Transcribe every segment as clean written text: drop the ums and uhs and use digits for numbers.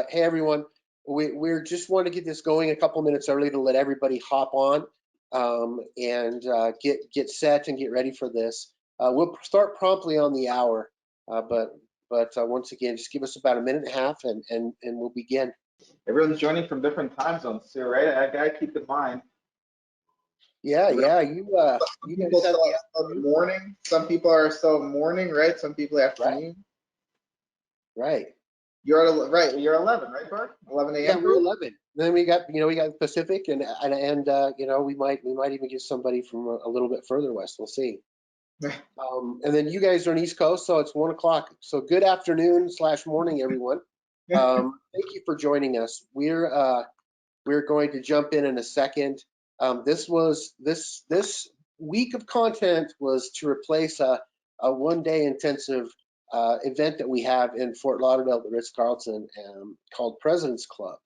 Hey everyone, we're just want to get this going a couple minutes early to let everybody hop on and get set and get ready for this. We'll start promptly on the hour, but once again, just give us about a minute and a half and we'll begin. Everyone's joining from different time zones too, right? I gotta keep in mind. Yeah, yeah. You people guys still morning. Some people are still morning, right? Some people afternoon. Right. You're at right. You're 11, right, Bart? 11 a.m. Yeah, we're 11. Then we got Pacific and we might even get somebody from a little bit further west. We'll see. And then you guys are on East Coast, so it's 1 o'clock. So good afternoon / morning, everyone. Thank you for joining us. We're going to jump in a second. This week of content was to replace a 1-day intensive event that we have in Fort Lauderdale at the Ritz-Carlton called President's Club.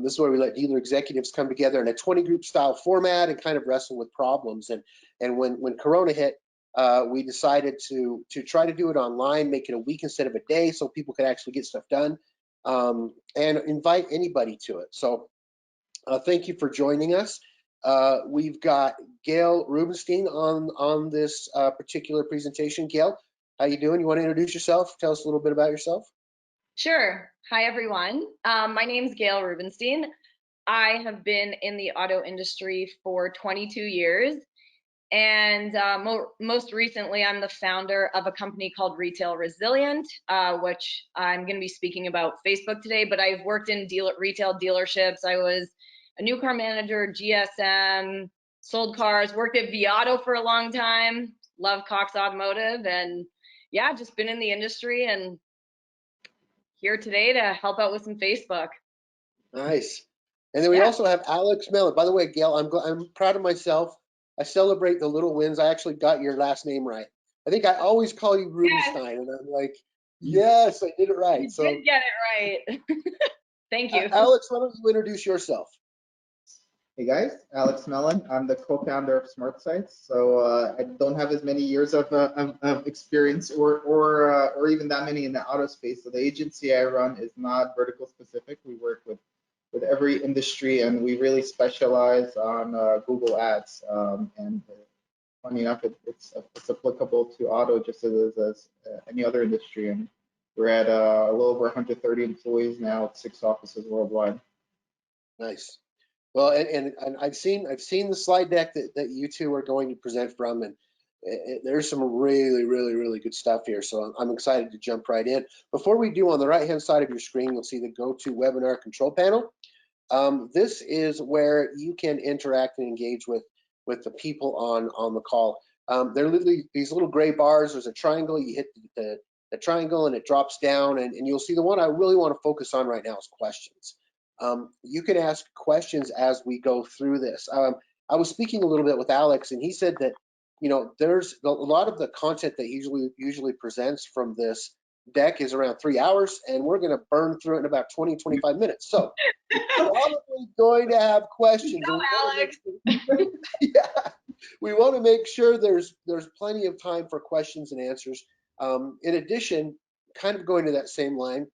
This is where we let dealer executives come together in a 20-group style format and kind of wrestle with problems. And when Corona hit, we decided to try to do it online, make it a week instead of a day, so people could actually get stuff done, and invite anybody to it. So thank you for joining us. We've got Gail Rubenstein on this particular presentation. Gail, how you doing? You want to introduce yourself? Tell us a little bit about yourself. Sure. Hi, everyone. My name's Gail Rubenstein. I have been in the auto industry for 22 years. And most recently, I'm the founder of a company called Retail Resilient, which I'm going to be speaking about Facebook today. But I've worked in retail dealerships. I was a new car manager, GSM, sold cars, worked at Viato for a long time, love Cox Automotive, and yeah, just been in the industry and here today to help out with some Facebook. Nice. And then we also have Alex Mellon. By the way, Gail, I'm proud of myself. I celebrate the little wins. I actually got your last name right. I think I always call you Rubenstein, and I'm like, yes, I did it right. You did get it right. Thank you. Alex, why don't you introduce yourself? Hey guys, Alex Mellon. I'm the co-founder of Smart Sites. So I don't have as many years of experience or even that many in the auto space. So the agency I run is not vertical specific. We work with every industry, and we really specialize on Google Ads. And funny enough, it's applicable to auto just as any other industry. And we're at a little over 130 employees now at 6 offices worldwide. Nice. Well, and I've seen the slide deck that you two are going to present from, and there's some really good stuff here. So I'm excited to jump right in. Before we do, on the right hand side of your screen, you'll see the Go To Webinar control panel. This is where you can interact and engage with the people on the call. They're literally these little gray bars. There's a triangle. You hit the triangle and it drops down, and you'll see the one I really want to focus on right now is questions. You can ask questions as we go through this. I was speaking a little bit with Alex, and he said that there's a lot of the content that he usually presents from this deck is around 3 hours, and we're going to burn through it in about 20-25 minutes. So we're probably going to have questions. Go, Alex. Yeah, we want to make sure there's plenty of time for questions and answers. In addition, kind of going to that same line,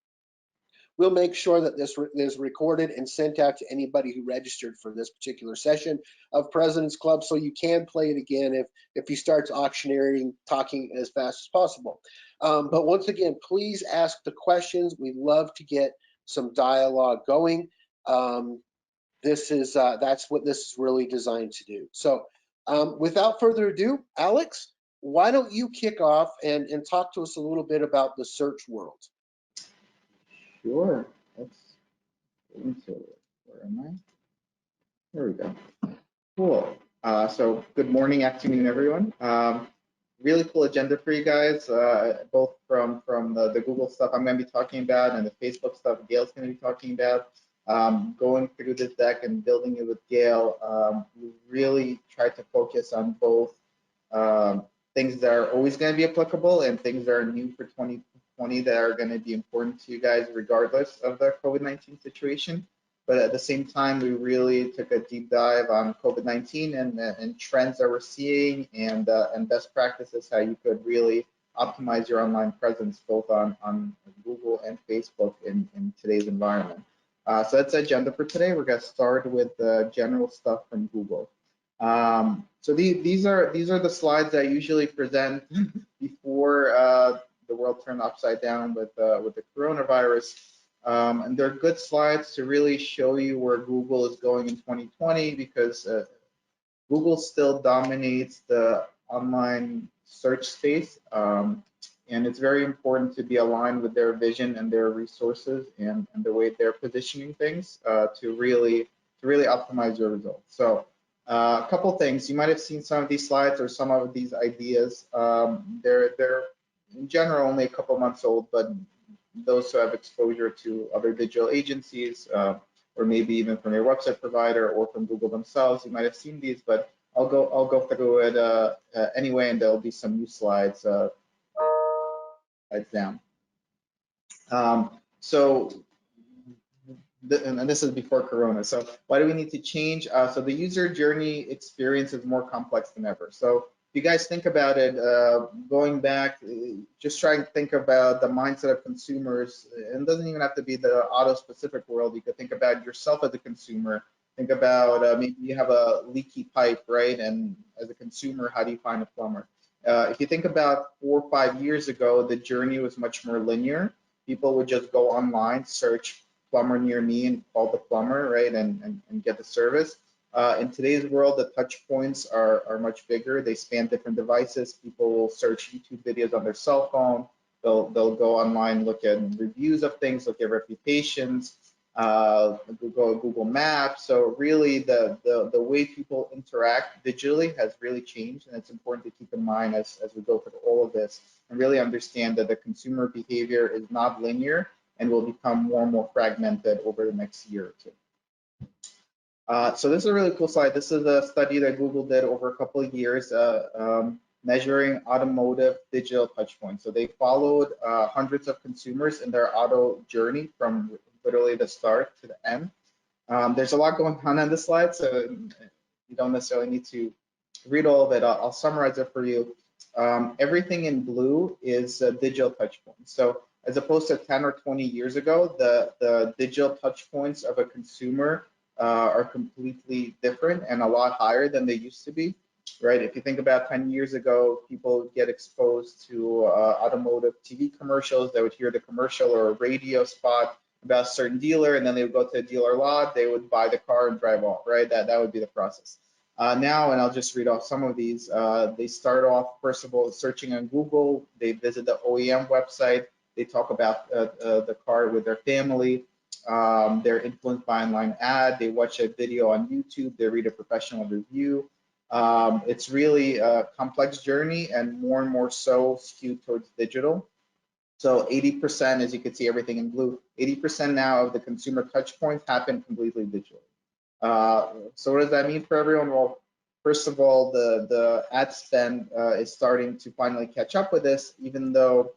we'll make sure that this is recorded and sent out to anybody who registered for this particular session of President's Club, so you can play it again if he starts auctioneering, talking as fast as possible. But once again, please ask the questions. We'd love to get some dialogue going. That's what this is really designed to do. So without further ado, Alex, why don't you kick off and talk to us a little bit about the search world? Sure. Let's get into it. Where am I? There we go. Cool. So good morning, afternoon, everyone. Really cool agenda for you guys, both from the Google stuff I'm going to be talking about and the Facebook stuff Gail's going to be talking about. Going through this deck and building it with Gail, we really tried to focus on both things that are always going to be applicable and things that are new for 2020 that are going to be important to you guys regardless of the COVID-19 situation. But at the same time, we really took a deep dive on COVID-19 and trends that we're seeing and best practices, how you could really optimize your online presence both on Google and Facebook in today's environment. So that's the agenda for today. We're going to start with the general stuff from Google. So these are the slides I usually present before the world turned upside down with the coronavirus. And they're good slides to really show you where Google is going in 2020, because Google still dominates the online search space, and it's very important to be aligned with their vision and their resources and the way they're positioning things to really optimize your results. So a couple things, you might have seen some of these slides or some of these ideas. They're in general only a couple months old, but those who have exposure to other digital agencies, or maybe even from your website provider or from Google themselves, you might have seen these, but I'll go through it anyway, and there'll be some new slides down. And this is before Corona. So why do we need to change? So the user journey experience is more complex than ever. So if you guys think about it, going back, just try and think about the mindset of consumers. And it doesn't even have to be the auto-specific world. You could think about yourself as a consumer. Think about maybe you have a leaky pipe, right? And as a consumer, how do you find a plumber? If you think about 4 or 5 years ago, the journey was much more linear. People would just go online, search plumber near me, and call the plumber, right, and get the service. In today's world, the touch points are much bigger. They span different devices. People will search YouTube videos on their cell phone. They'll go online, look at reviews of things, look at reputations, Google Maps. So really, the way people interact digitally has really changed, and it's important to keep in mind as we go through all of this, and really understand that the consumer behavior is not linear and will become more and more fragmented over the next year or two. So this is a really cool slide. This is a study that Google did over a couple of years, measuring automotive digital touchpoints. So they followed hundreds of consumers in their auto journey from literally the start to the end. There's a lot going on this slide, so you don't necessarily need to read all of it. I'll summarize it for you. Everything in blue is digital touchpoints. So as opposed to 10 or 20 years ago, the digital touchpoints of a consumer are completely different and a lot higher than they used to be, right? If you think about 10 years ago, people would get exposed to automotive TV commercials. They would hear the commercial or a radio spot about a certain dealer, and then they would go to a dealer lot, they would buy the car and drive off, right? That would be the process. Now, and I'll just read off some of these, they start off, first of all, searching on Google. They visit the OEM website. They talk about the car with their family. They're influenced by online ad. They watch a video on YouTube. They read a professional review. It's really a complex journey, and more so skewed towards digital. So 80%, as you can see, everything in blue, 80% now of the consumer touch points happen completely digitally. So what does that mean for everyone? Well, first of all, the ad spend is starting to finally catch up with this, even though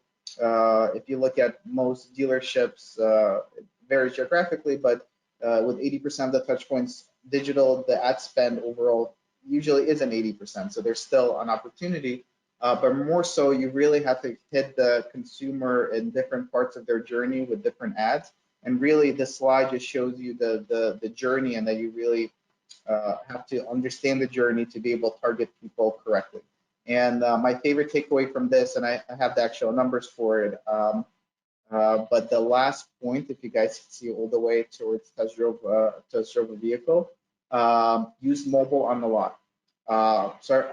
if you look at most dealerships, it varies geographically, but with 80% of the touch points digital, the ad spend overall usually isn't 80%. So there's still an opportunity, but more so, you really have to hit the consumer in different parts of their journey with different ads. And really, this slide just shows you the journey, and that you really have to understand the journey to be able to target people correctly. And my favorite takeaway from this, and I have the actual numbers for it, but the last point, if you guys see all the way towards test drove a vehicle, use mobile on the lot. So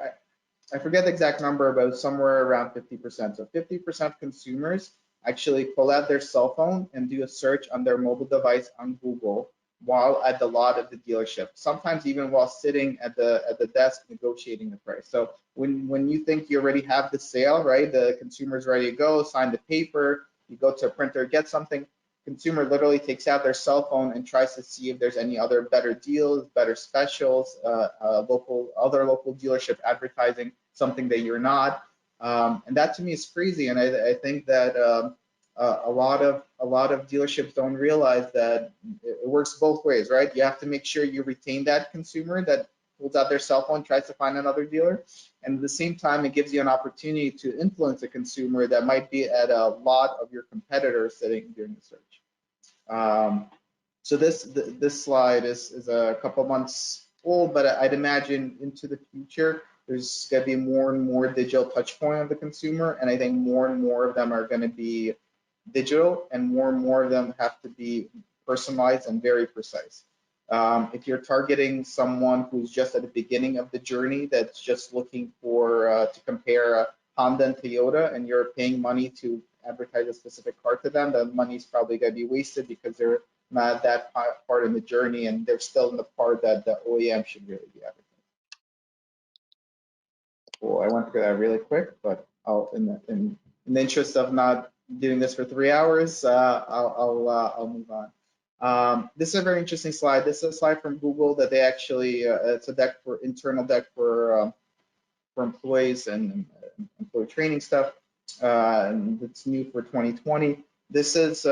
I forget the exact number, but it's somewhere around 50%. So 50% of consumers actually pull out their cell phone and do a search on their mobile device on Google while at the lot of the dealership, sometimes even while sitting at the desk negotiating the price. So when you think you already have the sale, right, the consumer's ready to go, sign the paper, you go to a printer, get something, consumer literally takes out their cell phone and tries to see if there's any other better deals, better specials, other local dealership advertising something that you're not. And that to me is crazy. And I think that a lot of dealerships don't realize that it works both ways, right? You have to make sure you retain that consumer that pulls out their cell phone, tries to find another dealer. And at the same time, it gives you an opportunity to influence a consumer that might be at a lot of your competitors sitting during the search. So this slide is a couple months old, but I'd imagine into the future, there's going to be more and more digital touch point of the consumer. And I think more and more of them are going to be digital, and more of them have to be personalized and very precise. If you're targeting someone who's just at the beginning of the journey, that's just looking for to compare a Honda and Toyota, and you're paying money to advertise a specific car to them, the money's probably going to be wasted because they're not that part in the journey, and they're still in the part that the OEM should really be advertising. Cool. I went through that really quick, but I'll, in the interest of not doing this for 3 hours, I'll move on. This is a very interesting slide. This is a slide from Google that they actually, it's a deck for internal deck for employees and employee training stuff. And it's new for 2020. This is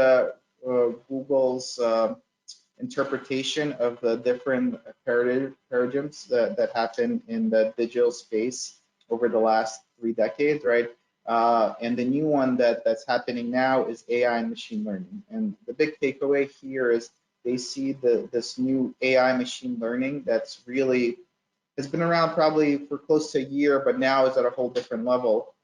Google's interpretation of the different paradigms that happen in the digital space over the last 3 decades, right? And the new one that's happening now is AI and machine learning. And the big takeaway here is they see this new AI machine learning that's really has been around probably for close to a year, but now is at a whole different level.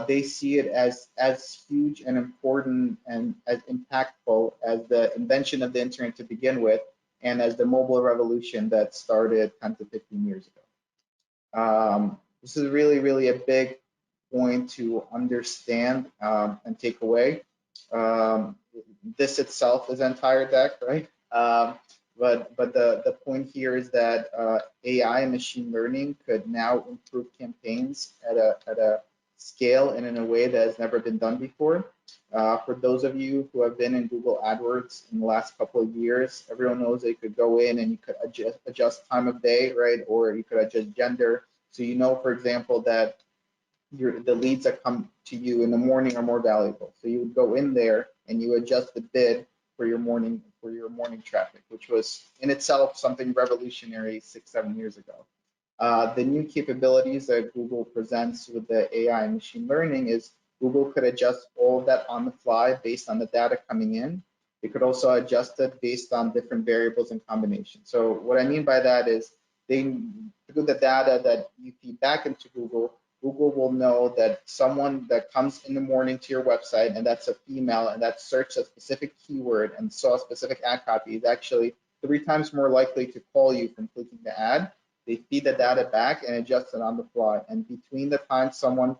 They see it as huge and important and as impactful as the invention of the internet to begin with, and as the mobile revolution that started 10 to 15 years ago. This is really, really a big point to understand and take away. This itself is an entire deck, right? But the point here is that AI and machine learning could now improve campaigns at a scale and in a way that has never been done before. For those of you who have been in Google AdWords in the last couple of years, everyone knows that you could go in and you could adjust time of day, right? Or you could adjust gender. So you know, for example, that the leads that come to you in the morning are more valuable. So you would go in there and you adjust the bid for your morning traffic, which was in itself something revolutionary 6-7 years ago. The new capabilities that Google presents with the AI and machine learning is Google could adjust all of that on the fly based on the data coming in. It could also adjust it based on different variables and combinations. So what I mean by that is through the data that you feed back into Google, Google will know that someone that comes in the morning to your website and that's a female and that searched a specific keyword and saw a specific ad copy is actually 3 times more likely to call you from clicking the ad. They feed the data back and adjust it on the fly. And between the time someone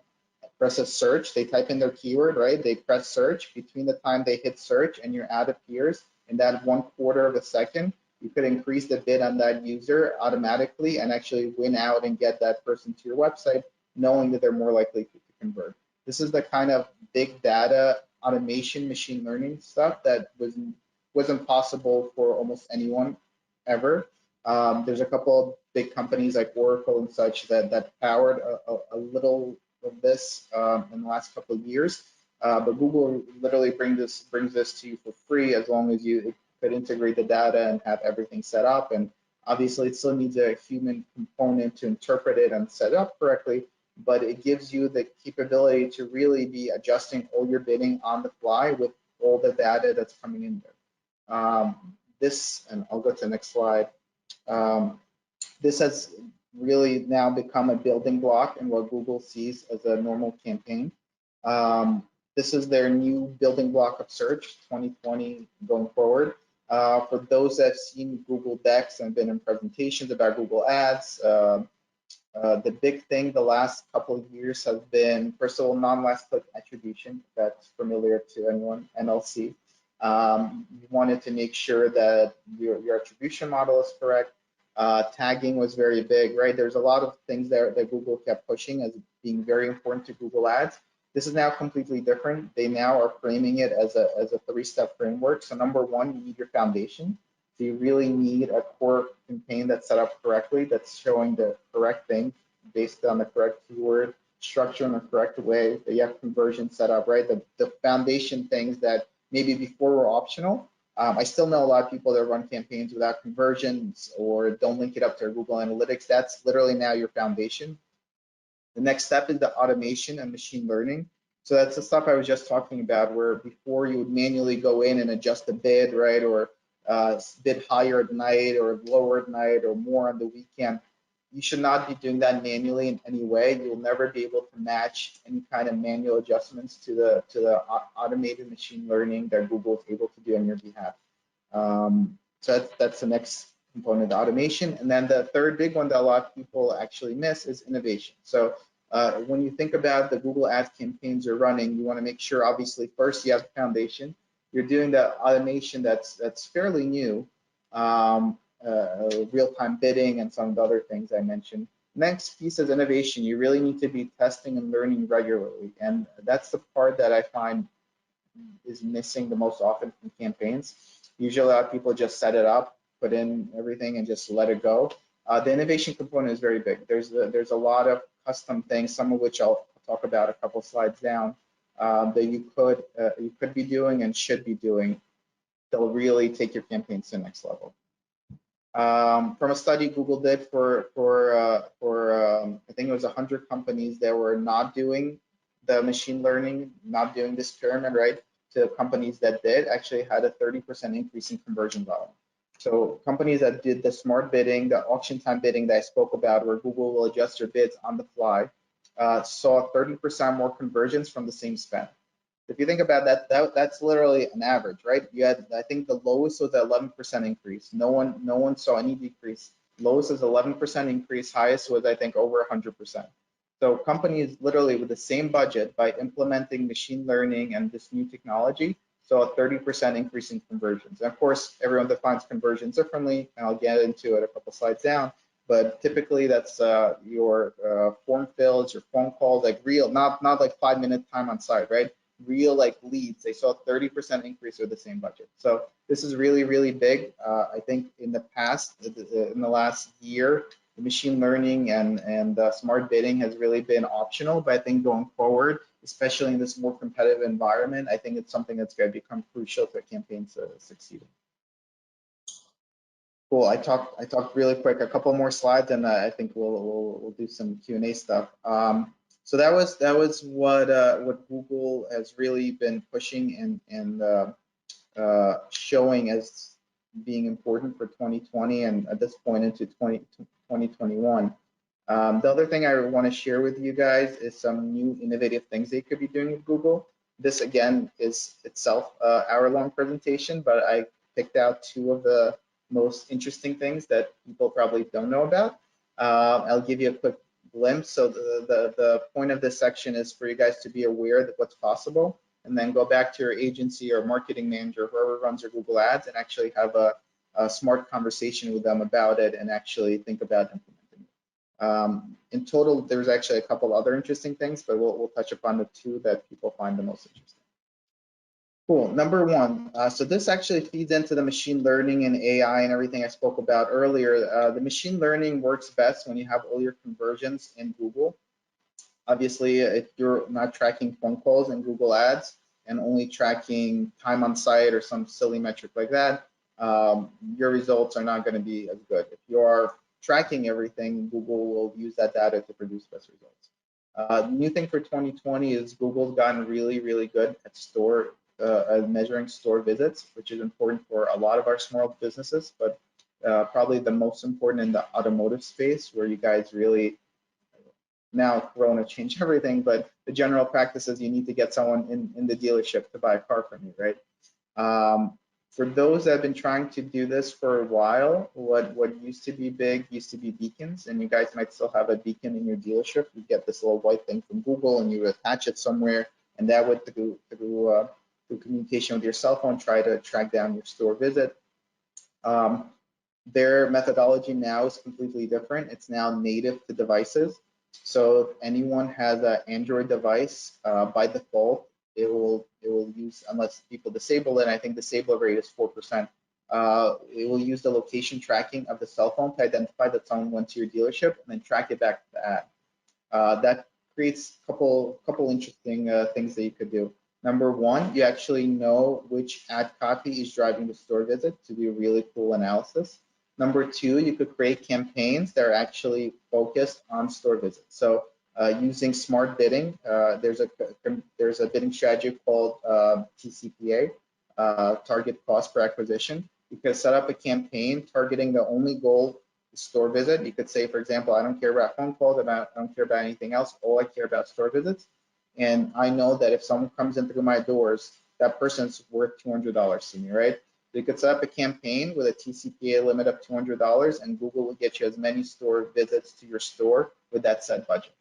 presses search, they type in their keyword, right? They press search. Between the time they hit search and your ad appears, in that 1/4 of a second, you could increase the bid on that user automatically and actually win out and get that person to your website, knowing that they're more likely to convert. This is the kind of big data automation, machine learning stuff that wasn't possible for almost anyone ever. There's a couple of big companies like Oracle and such that powered a little of this in the last couple of years, but Google literally brings this to you for free as long as you could integrate the data and have everything set up. And obviously, it still needs a human component to interpret it and set it up correctly, but it gives you the capability to really be adjusting all your bidding on the fly with all the data that's coming in there. This, and I'll go to the next slide. This has really now become a building block in what Google sees as a normal campaign. This is their new building block of search 2020 going forward. For those that have seen Google Decks and been in presentations about Google Ads, the big thing the last couple of years has been, first of all, non-last click attribution. If that's familiar to anyone, NLC. You wanted to make sure that your attribution model is correct. Tagging was very big, right? There's a lot of things there that Google kept pushing as being very important to Google Ads. This is now completely different. They now are framing it as a 3-step framework. So number one, you need your foundation. So you really need a core campaign that's set up correctly, that's showing the correct thing based on the correct keyword, structure in the correct way, that you have conversion set up, right? The foundation things that maybe before were optional, I still know a lot of people that run campaigns without conversions or don't link it up to their Google Analytics. That's literally now your foundation. The next step is the automation and machine learning. So that's the stuff I was just talking about, where before you would manually go in and adjust the bid, right, or bid higher at night or lower at night or more on the weekend. You should not be doing that manually in any way. You'll never be able to match any kind of manual adjustments to the automated machine learning that Google is able to do on your behalf. So that's the next component, automation. And then the third big one that a lot of people actually miss is innovation. So when you think about the Google Ads campaigns you're running, you want to make sure, obviously, first you have the foundation. You're doing the automation that's fairly new, real-time bidding and some of the other things I mentioned. Next piece is innovation. You really need to be testing and learning regularly, and that's the part that I find is missing the most often from campaigns. Usually a lot of people just set it up, put in everything, and just let it go. The innovation component is very big. There's a lot of custom things, some of which I'll talk about a couple slides down, that you could be doing and should be doing. They'll really take your campaigns to the next level. From a study Google did for I think it was 100 companies that were not doing the machine learning, not doing this pyramid, right, to companies that did, actually had a 30% increase in conversion volume. So companies that did the smart bidding, the auction time bidding that I spoke about, where Google will adjust your bids on the fly, saw 30% more conversions from the same spend. If you think about that, that's literally an average, right? You had, I think the lowest was 11% increase. No one saw any decrease. Lowest is 11% increase. Highest was, I think, over 100%. So companies literally with the same budget, by implementing machine learning and this new technology, saw a 30% increase in conversions. And of course, everyone defines conversions differently, and I'll get into it a couple slides down. But typically, that's your form fills, your phone calls, like real, not like 5-minute time on site, right? Real like leads. They saw a 30% increase with the same budget. So this is really, really big. I think in the past, in the last year, the machine learning and smart bidding has really been optional. But I think going forward, especially in this more competitive environment, I think it's something that's going to become crucial for campaigns to succeed. Cool. I talked really quick. A couple more slides, and I think we'll do some Q&A stuff. So that was what Google has really been pushing and showing as being important for 2020 and at this point into 2021. The other thing I want to share with you guys is some new innovative things they could be doing with Google. This again is itself an hour-long presentation, but I picked out 2 of the most interesting things that people probably don't know about. I'll give you a quick glimpse. So the point of this section is for you guys to be aware of what's possible, and then go back to your agency or marketing manager, whoever runs your Google Ads, and actually have a smart conversation with them about it and actually think about implementing it. In total, there's actually a couple other interesting things, but we'll touch upon the 2 that people find the most interesting. Cool. Number 1, so this actually feeds into the machine learning and AI and everything I spoke about earlier. The machine learning works best when you have all your conversions in Google. Obviously, if you're not tracking phone calls in Google Ads and only tracking time on site or some silly metric like that, your results are not going to be as good. If you are tracking everything, Google will use that data to produce best results. The new thing for 2020 is Google's gotten really, really good at measuring store visits, which is important for a lot of our small businesses, but probably the most important in the automotive space, where you guys really, now Corona changed everything, but the general practice is you need to get someone in the dealership to buy a car from you, right? For those that have been trying to do this for a while, what used to be big used to be beacons, and you guys might still have a beacon in your dealership. You get this little white thing from Google and you attach it somewhere, and that would through communication with your cell phone try to track down your store visit. Their methodology now is completely different. It's now native to devices. So if anyone has an Android device, by default, it will use, unless people disable it, I think disable rate is 4%. It will use the location tracking of the cell phone to identify that someone went to your dealership and then track it back to the ad. That creates a couple interesting things that you could do. Number one, you actually know which ad copy is driving the store visit to do really cool analysis. Number two, you could create campaigns that are actually focused on store visits. So using smart bidding, there's a bidding strategy called TCPA, target cost per acquisition. You could set up a campaign targeting the only goal is store visit. You could say, for example, I don't care about phone calls, I don't care about anything else. All I care about store visits. And I know that if someone comes in through my doors, that person's worth $200 to me, right? So you could set up a campaign with a TCPA limit of $200, and Google will get you as many store visits to your store with that set budget.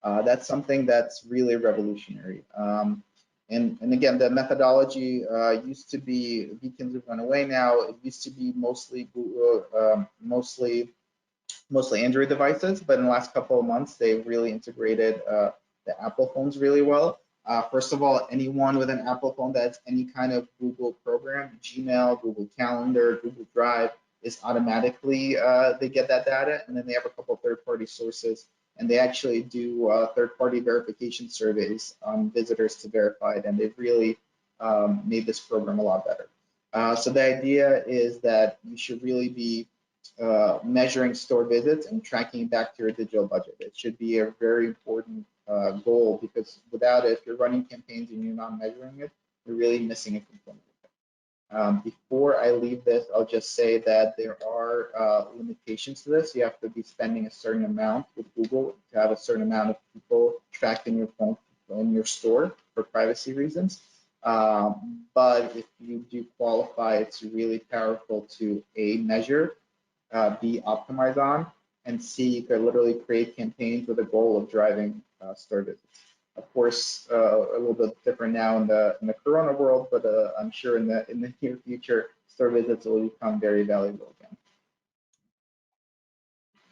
That's something that's really revolutionary. And again, the methodology used to be, beacons have gone away now. It used to be mostly mostly Android devices, but in the last couple of months, they've really integrated the Apple phones really well. First of all, anyone with an Apple phone that's any kind of Google program, Gmail, Google Calendar, Google Drive, is automatically, they get that data, and then they have a couple of third-party sources, and they actually do third-party verification surveys on visitors to verify it, and they've really made this program a lot better. So the idea is that you should really be measuring store visits and tracking back to your digital budget. It should be a very important goal, because without it, if you're running campaigns and you're not measuring it, you're really missing a component. Before I leave this, I'll just say that there are limitations to this. You have to be spending a certain amount with Google to have a certain amount of people tracked in your phone in your store for privacy reasons. But if you do qualify, it's really powerful to A, measure, B, optimize on, and C, you could literally create campaigns with a goal of driving store visits. Of course, a little bit different now in the Corona world, but I'm sure in the near future, store visits will become very valuable again.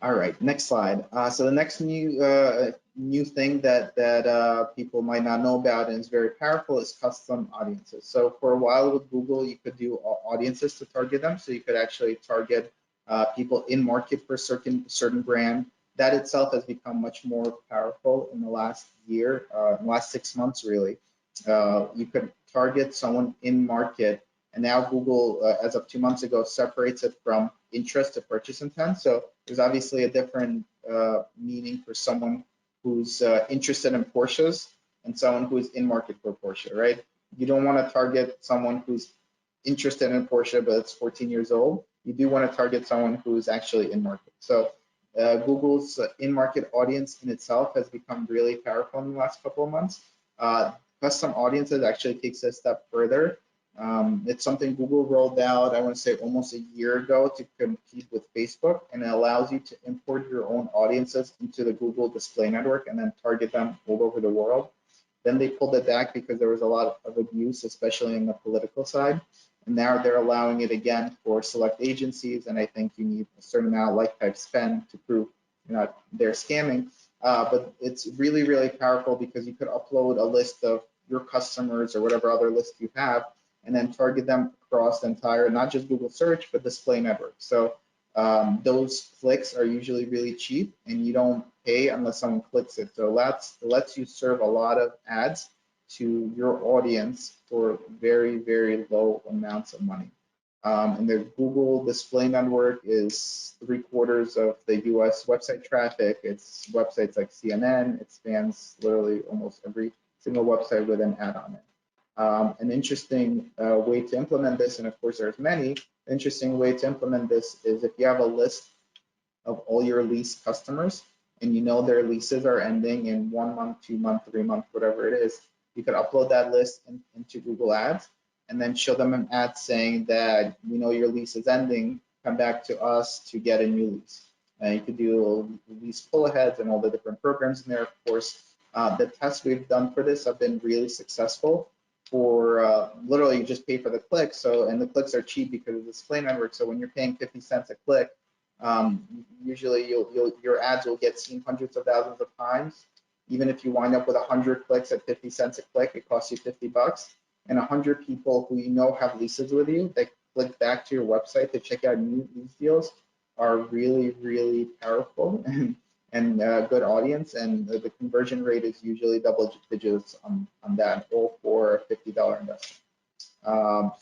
All right, next slide. So the next new thing that people might not know about and is very powerful is custom audiences. So for a while with Google, you could do audiences to target them. So you could actually target people in market for certain brand. That itself has become much more powerful in the last year, in the last 6 months, really. You could target someone in market, and now Google, as of 2 months ago, separates it from interest to purchase intent. So there's obviously a different meaning for someone who's interested in Porsches and someone who's in market for Porsche, right? You don't want to target someone who's interested in Porsche, but it's 14 years old. You do want to target someone who's actually in market. So Google's in-market audience in itself has become really powerful in the last couple of months. Custom audiences actually takes a step further. It's something Google rolled out, I want to say almost a year ago, to compete with Facebook, and it allows you to import your own audiences into the Google display network and then target them all over the world. Then they pulled it back because there was a lot of abuse, especially in the political side. And now they're allowing it again for select agencies, and I think you need a certain amount of like type spend to prove they're scamming. But it's really, really powerful because you could upload a list of your customers or whatever other list you have, and then target them across the entire, not just Google search, but display network. So those clicks are usually really cheap, and you don't pay unless someone clicks it. So it lets you serve a lot of ads to your audience for very, very low amounts of money. And the Google display network is 3/4 of the US website traffic. It's websites like CNN. It spans literally almost every single website with an ad on it. An interesting way to implement this, and of course there's many, interesting way to implement this is if you have a list of all your lease customers and you know their leases are ending in 1 month, 2 month, 3 month, whatever it is, you could upload that list into Google Ads and then show them an ad saying that we know your lease is ending, come back to us to get a new lease. You could do lease pull aheads and all the different programs in there, of course. The tests we've done for this have been really successful. For literally you just pay for the clicks, and the clicks are cheap because of the display network. So when you're paying 50 cents a click, usually your ads will get seen hundreds of thousands of times. Even if you wind up with 100 clicks at 50 cents a click, it costs you $50. And 100 people who you know have leases with you, they click back to your website to check out new lease deals, are really, really powerful. And and good audience, and the conversion rate is usually double digits on that, all for a $50 investment.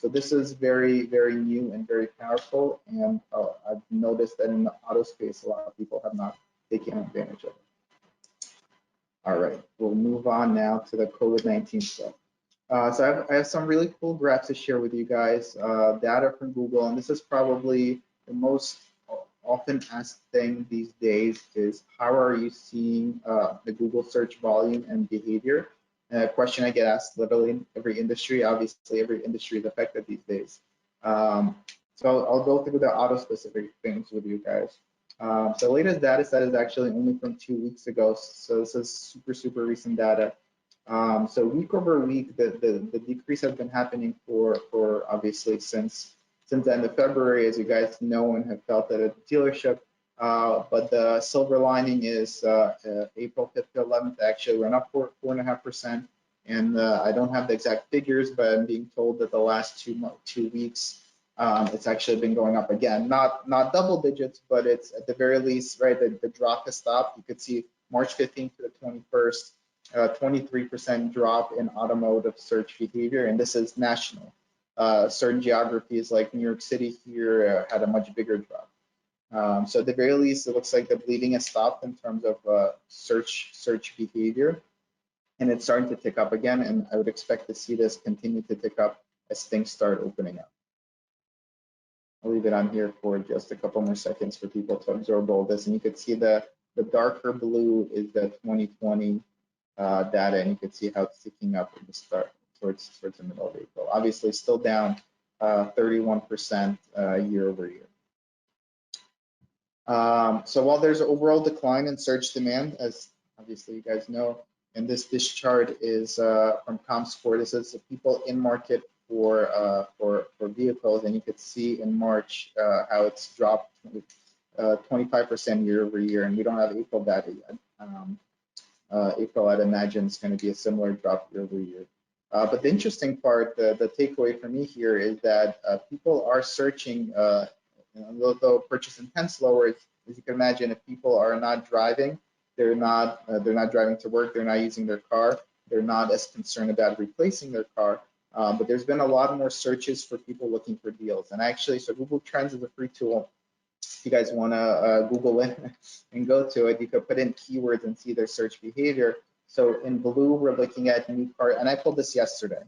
So this is very, very new and very powerful, and I've noticed that in the auto space, a lot of people have not taken advantage of it. All right, we'll move on now to the COVID-19 stuff. So I have some really cool graphs to share with you guys, data from Google, and this is probably the most often asked thing these days is how are you seeing the Google search volume and behavior? A question I get asked literally in every industry. Obviously, every industry is affected these days. So I'll go through the auto specific things with you guys. So the latest data set is actually only from 2 weeks ago. So this is super recent data. So week over week, the decrease has been happening for obviously since the end of February, as you guys know and have felt at a dealership. But the silver lining is April 5th to 11th actually went up 4.5%. And I don't have the exact figures, but I'm being told that the last 2 weeks it's actually been going up again. Not double digits, but it's at the very least, right? The drop has stopped. You could see March 15th to the 21st. 23% drop in automotive search behavior, and this is national. Certain geographies like New York City here had a much bigger drop. So at the very least, it looks like the bleeding has stopped in terms of search behavior, and it's starting to tick up again, and I would expect to see this continue to tick up as things start opening up. I'll leave it on here for just a couple more seconds for people to absorb all this, and you could see the darker blue is the 2020 data, and you can see how it's ticking up at the start towards the middle of April. Obviously, still down 31% year over year. So while there's an overall decline in search demand, as obviously you guys know, and this chart is from ComScore. This is the people in market for vehicles, and you could see in March how it's dropped 25% year over year, and we don't have April data yet. April, I'd imagine, is going to be a similar drop year over year. But the interesting part, the takeaway for me here is that people are searching, though purchase intent's lower, as you can imagine, if people are not driving, they're not driving to work, they're not using their car, they're not as concerned about replacing their car. But there's been a lot more searches for people looking for deals. And actually, so Google Trends is a free tool. If you guys want to Google it and go to it, you could put in keywords and see their search behavior. So in blue, we're looking at new car, and I pulled this yesterday.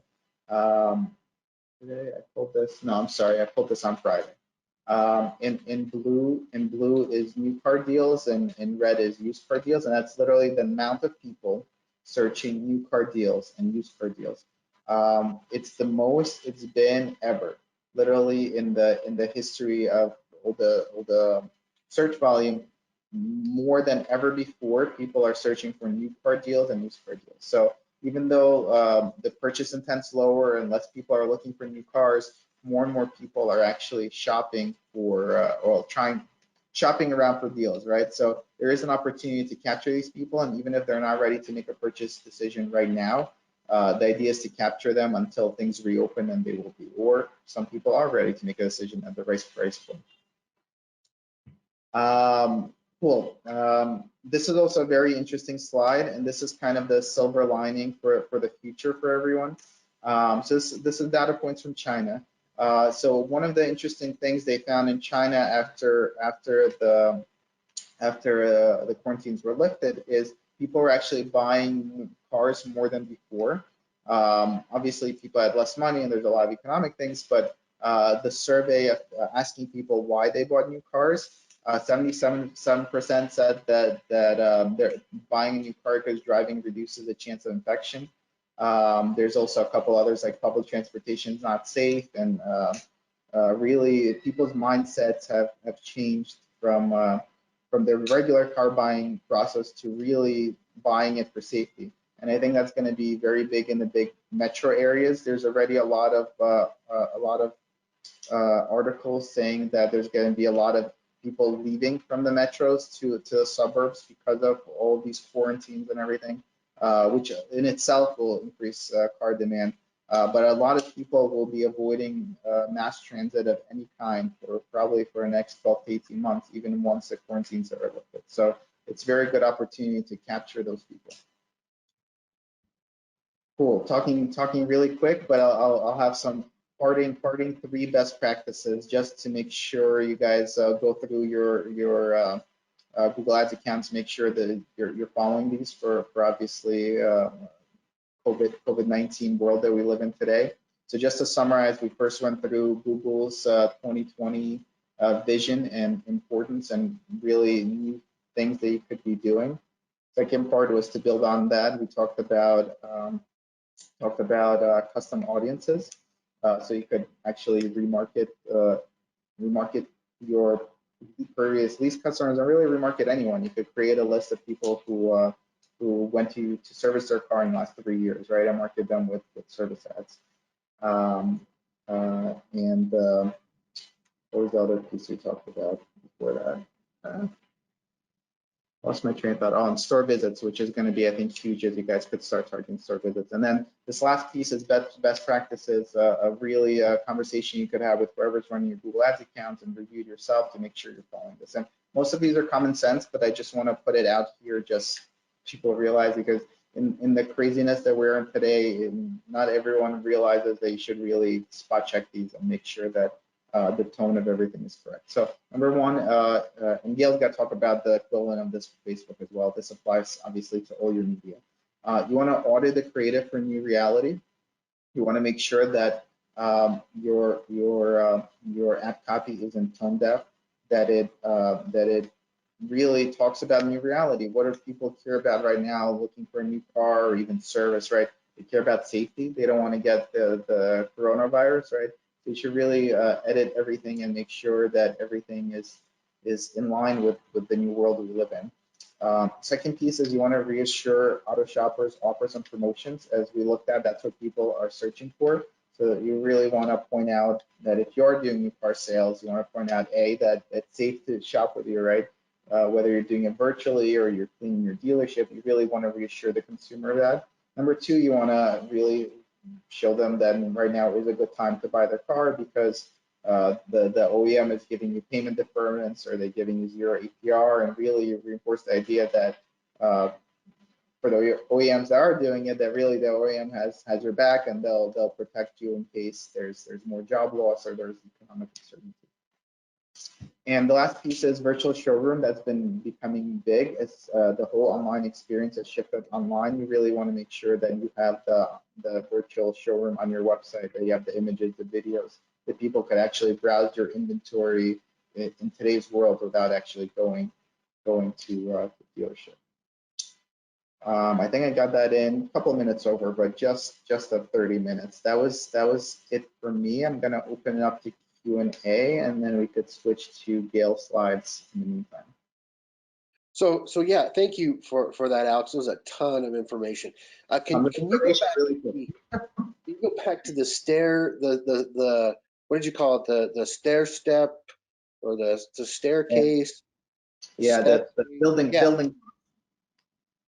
Today I pulled this. No, I'm sorry, I pulled this on Friday. In blue is new car deals, and in red is used car deals, and that's literally the amount of people searching new car deals and used car deals. It's the most it's been ever, literally in the history of all the search volume. More than ever before, people are searching for new car deals and used car deals. So even though the purchase intent's lower and less people are looking for new cars, more and more people are actually shopping for shopping around for deals, right? So there is an opportunity to capture these people, and even if they're not ready to make a purchase decision right now, the idea is to capture them until things reopen, and they will be. Or some people are ready to make a decision at the right price point. Cool. This is also a very interesting slide, and this is kind of the silver lining for the future for everyone. So this is data points from China. So one of the interesting things they found in China after the quarantines were lifted is people were actually buying cars more than before. Obviously, people had less money, and there's a lot of economic things, but the survey of asking people why they bought new cars, 77% said that they're buying a new car because driving reduces the chance of infection. There's also a couple others, like public transportation is not safe, and really people's mindsets have changed from their regular car buying process to really buying it for safety. And I think that's going to be very big in the big metro areas. There's already a lot of articles saying that there's going to be a lot of people leaving from the metros to the suburbs because of all these quarantines and everything, which in itself will increase car demand. But a lot of people will be avoiding mass transit of any kind probably for the next 12 to 18 months, even once the quarantines are lifted. So it's a very good opportunity to capture those people. Cool. Talking really quick, but I'll have some parting 3 best practices just to make sure you guys go through your Google Ads accounts, make sure that you're following these for obviously COVID-19 world that we live in today. So just to summarize, we first went through Google's 2020 vision and importance and really new things that you could be doing. Second part was to build on that. We talked about custom audiences, so you could actually remarket your previous lease customers, and really remarket anyone. You could create a list of people who went to service their car in the last 3 years, right? And market them with service ads. What was the other piece we talked about before that? Lost my train of thought. Oh, and store visits, which is going to be, I think, huge as you guys could start targeting store visits. And then this last piece is best practices, a really conversation you could have with whoever's running your Google Ads account and review it yourself to make sure you're following this. And most of these are common sense, but I just want to put it out here just people realize, because in the craziness that we're in today, not everyone realizes they should really spot check these and make sure that the tone of everything is correct. So number one, and Gail's got to talk about the equivalent of this for Facebook as well. This applies obviously to all your media. You want to audit the creative for new reality. You want to make sure that your ad copy isn't tone deaf, that it really talks about new reality. What do people care about right now looking for a new car or even service, right? They care about safety. They don't want to get the coronavirus, right? So you should really edit everything and make sure that everything is in line with the new world we live in. Second piece is you want to reassure auto shoppers offers and promotions. As we looked at, that's what people are searching for. So you really want to point out that if you're doing new car sales, you want to point out that it's safe to shop with you, right? Whether you're doing it virtually or you're cleaning your dealership, you really want to reassure the consumer of that. Number two, you want to really show them that right now is a good time to buy their car because the OEM is giving you payment deferments or they're giving you 0 APR, and really you reinforce the idea that for the OEMs that are doing it, that really the OEM has your back and they'll protect you in case there's more job loss or there's economic uncertainty. And the last piece is virtual showroom. That's been becoming big as the whole online experience has shifted online. You really want to make sure that you have the virtual showroom on your website, that you have the images, the videos, that people could actually browse your inventory in today's world without actually going to the dealership. I think I got that in a couple of minutes over, but just at 30 minutes. That was it for me. I'm going to open it up to Q&A, and then we could switch to Gail's slides in the meantime. So yeah, thank you for that, Alex. It was a ton of information. Can you go back to the stair, the what did you call it? The stair step or the staircase? Yeah, the building.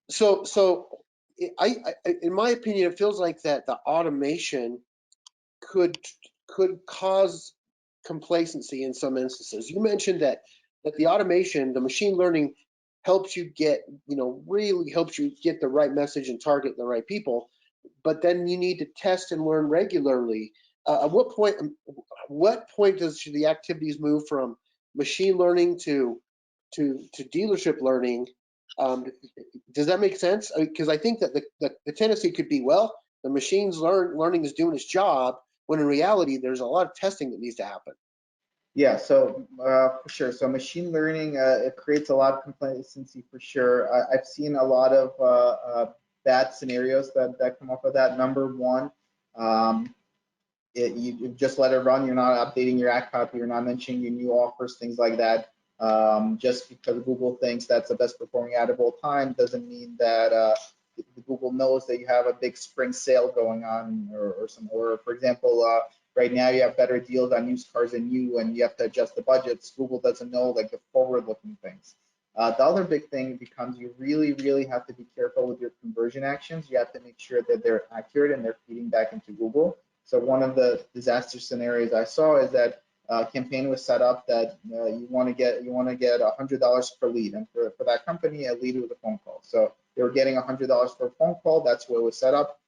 So in my opinion, it feels like that the automation could cause complacency in some instances. You mentioned that the automation, the machine learning helps you get, really helps you get the right message and target the right people, but then you need to test and learn regularly. At what point should the activities move from machine learning to dealership learning? Does that make sense? Because I think that the tendency could be, well, the machine's learning is doing its job, when in reality, there's a lot of testing that needs to happen. Yeah, so for sure. So machine learning, it creates a lot of complacency for sure. I've seen a lot of bad scenarios that come up with that. Number one, you just let it run. You're not updating your ad copy. You're not mentioning your new offers, things like that. Just because Google thinks that's the best performing ad of all time doesn't mean that Google knows that you have a big spring sale going on, or for example, right now you have better deals on used cars than new, and you have to adjust the budgets. Google doesn't know like the forward-looking things. The other big thing becomes you really have to be careful with your conversion actions. You have to make sure that they're accurate and they're feeding back into Google. So one of the disaster scenarios I saw is that campaign was set up that you want to get $100 per lead, and for that company, a lead was a phone call. So they were getting $100 for a phone call. That's what it was set up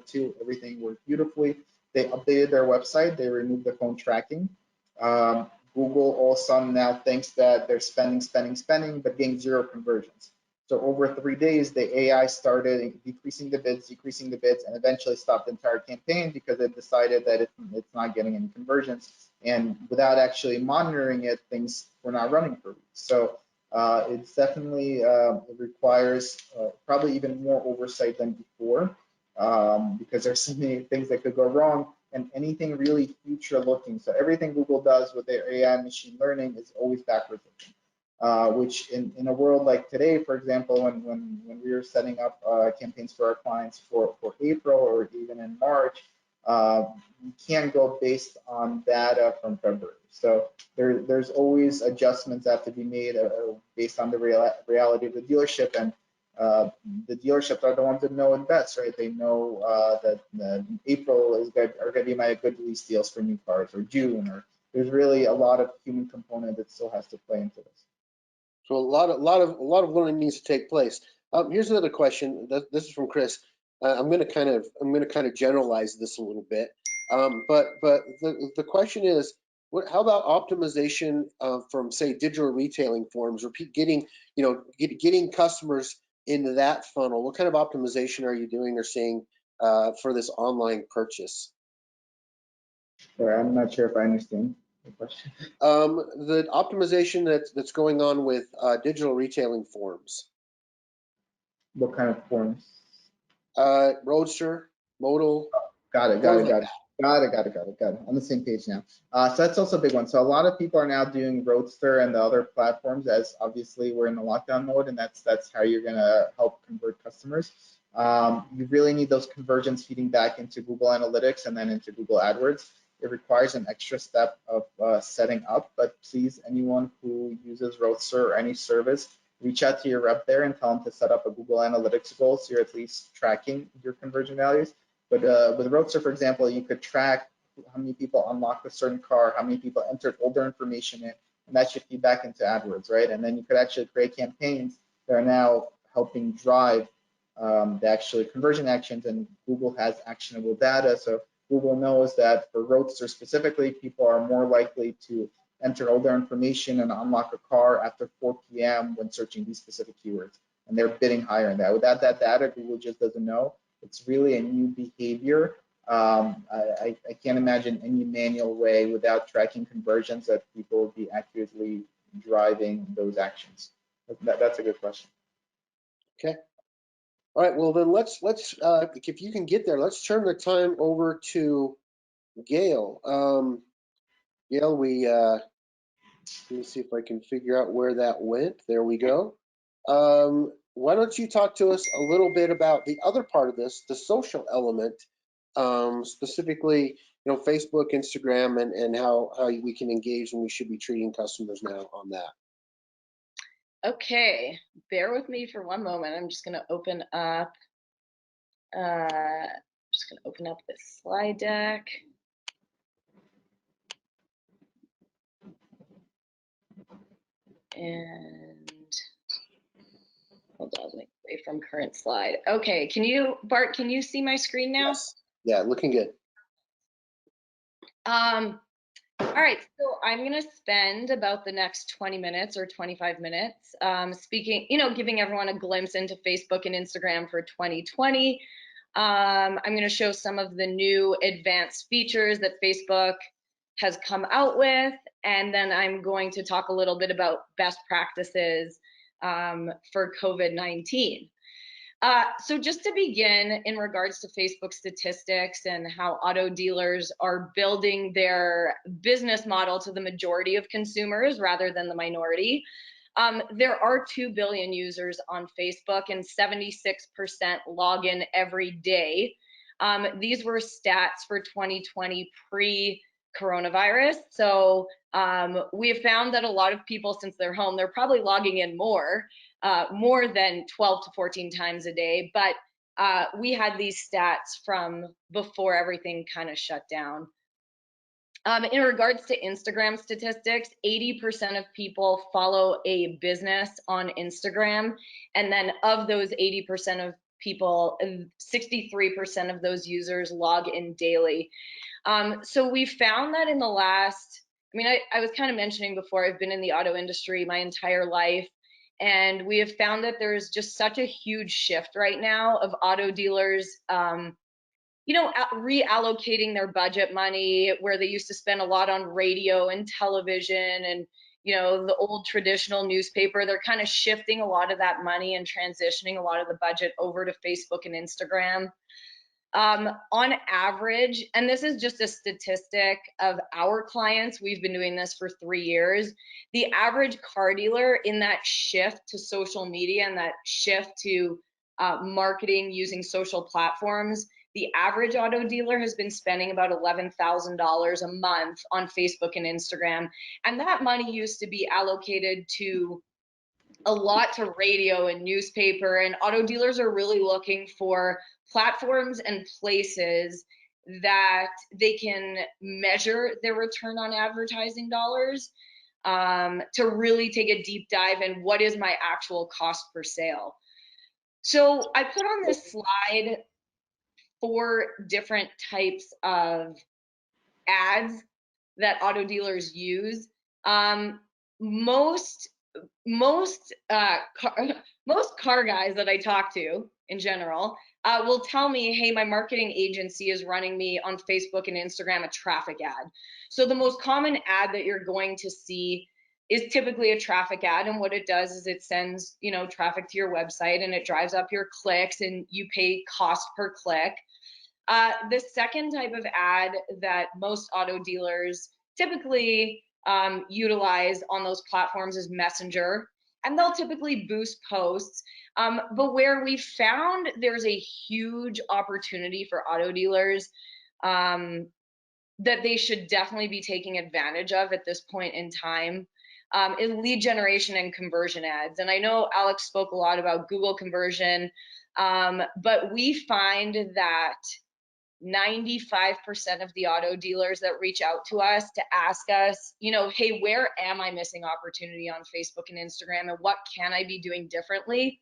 to. Everything worked beautifully. They updated their website. They removed the phone tracking. Google all of a sudden now thinks that they're spending, but getting 0 conversions. So over 3 days, the AI started decreasing the bids, and eventually stopped the entire campaign because it decided that it's not getting any conversions. And without actually monitoring it, things were not running for weeks. So it's definitely, it requires probably even more oversight than before because there's so many things that could go wrong, and anything really future looking. So everything Google does with their AI and machine learning is always backwards looking. Which in a world like today, for example, when we were setting up campaigns for our clients for April or even in March, you can't go based on data from February. So there's always adjustments that have to be made based on the reality of the dealership, and the dealerships are the ones that know it best, right? They know that April are going to be my good lease deals for new cars, or June, or there's really a lot of human component that still has to play into this. So a lot of learning needs to take place. Here's another question. This is from Chris. I'm going to kind of generalize this a little bit. But the question is, how about optimization from, say, digital retailing forums, or getting customers into that funnel? What kind of optimization are you doing or seeing for this online purchase? Sorry, I'm not sure if I understand the question. The optimization that's going on with digital retailing forums. What kind of forms? Roadster, Modal. Got it. On the same page now. So that's also a big one. So a lot of people are now doing Roadster and the other platforms, as obviously we're in the lockdown mode, and that's how you're going to help convert customers. You really need those conversions feeding back into Google Analytics and then into Google AdWords. It requires an extra step of setting up, but please, anyone who uses Roadster or any service, reach out to your rep there and tell them to set up a Google Analytics goal so you're at least tracking your conversion values. But with Roadster, for example, you could track how many people unlocked a certain car, how many people entered older information in, and that should feed back into AdWords, right? And then you could actually create campaigns that are now helping drive the actual conversion actions, and Google has actionable data. So Google knows that for Roadster specifically, people are more likely to enter older information and unlock a car after 4 p.m. when searching these specific keywords, and they're bidding higher in that. Without that data, Google just doesn't know. It's really a new behavior. I can't imagine any manual way without tracking conversions that people will be accurately driving those actions. That's a good question. Okay. All right. Well, then let's if you can get there, let's turn the time over to Gail. Gail, let me see if I can figure out where that went. There we go. Why don't you talk to us a little bit about the other part of this, the social element, specifically, Facebook, Instagram, and how we can engage and we should be treating customers now on that. Okay, bear with me for one moment. I'm just going to open up. This slide deck. And hold on, away from current slide. Okay, Bart, can you see my screen now? Yes. Yeah, looking good. All right, so I'm gonna spend about the next 20 minutes or 25 minutes speaking, giving everyone a glimpse into Facebook and Instagram for 2020. I'm gonna show some of the new advanced features that Facebook has come out with, and then I'm going to talk a little bit about best practices for COVID-19. So just to begin, in regards to Facebook statistics and how auto dealers are building their business model to the majority of consumers rather than the minority, there are 2 billion users on Facebook and 76% log in every day. These were stats for 2020 pre-coronavirus. So we have found that a lot of people, since they're home, they're probably logging in more than 12 to 14 times a day. But we had these stats from before everything kind of shut down. In regards to Instagram statistics, 80% of people follow a business on Instagram. And then of those 80% of people, 63% of those users log in daily. So we found that in the last, I was kind of mentioning before, I've been in the auto industry my entire life. And we have found that there's just such a huge shift right now of auto dealers reallocating their budget money where they used to spend a lot on radio and television and, the old traditional newspaper. They're kind of shifting a lot of that money and transitioning a lot of the budget over to Facebook and Instagram. On average, and this is just a statistic of our clients, we've been doing this for 3 years, the average car dealer in that shift to social media and that shift to marketing using social platforms, the average auto dealer has been spending about $11,000 a month on Facebook and Instagram. And that money used to be allocated to a lot to radio and newspaper, and auto dealers are really looking for platforms and places that they can measure their return on advertising dollars, to really take a deep dive in what is my actual cost per sale. So I put on this slide 4 different types of ads that auto dealers use. Most car guys that I talk to in general will tell me, hey, my marketing agency is running me on Facebook and Instagram a traffic ad. So the most common ad that you're going to see is typically a traffic ad, and what it does is it sends traffic to your website and it drives up your clicks and you pay cost per click. The second type of ad that most auto dealers typically utilize on those platforms is Messenger, and they'll typically boost posts. But where we found there's a huge opportunity for auto dealers that they should definitely be taking advantage of at this point in time is lead generation and conversion ads. And I know Alex spoke a lot about Google conversion, but we find that 95% of the auto dealers that reach out to us to ask us, hey, where am I missing opportunity on Facebook and Instagram, and what can I be doing differently?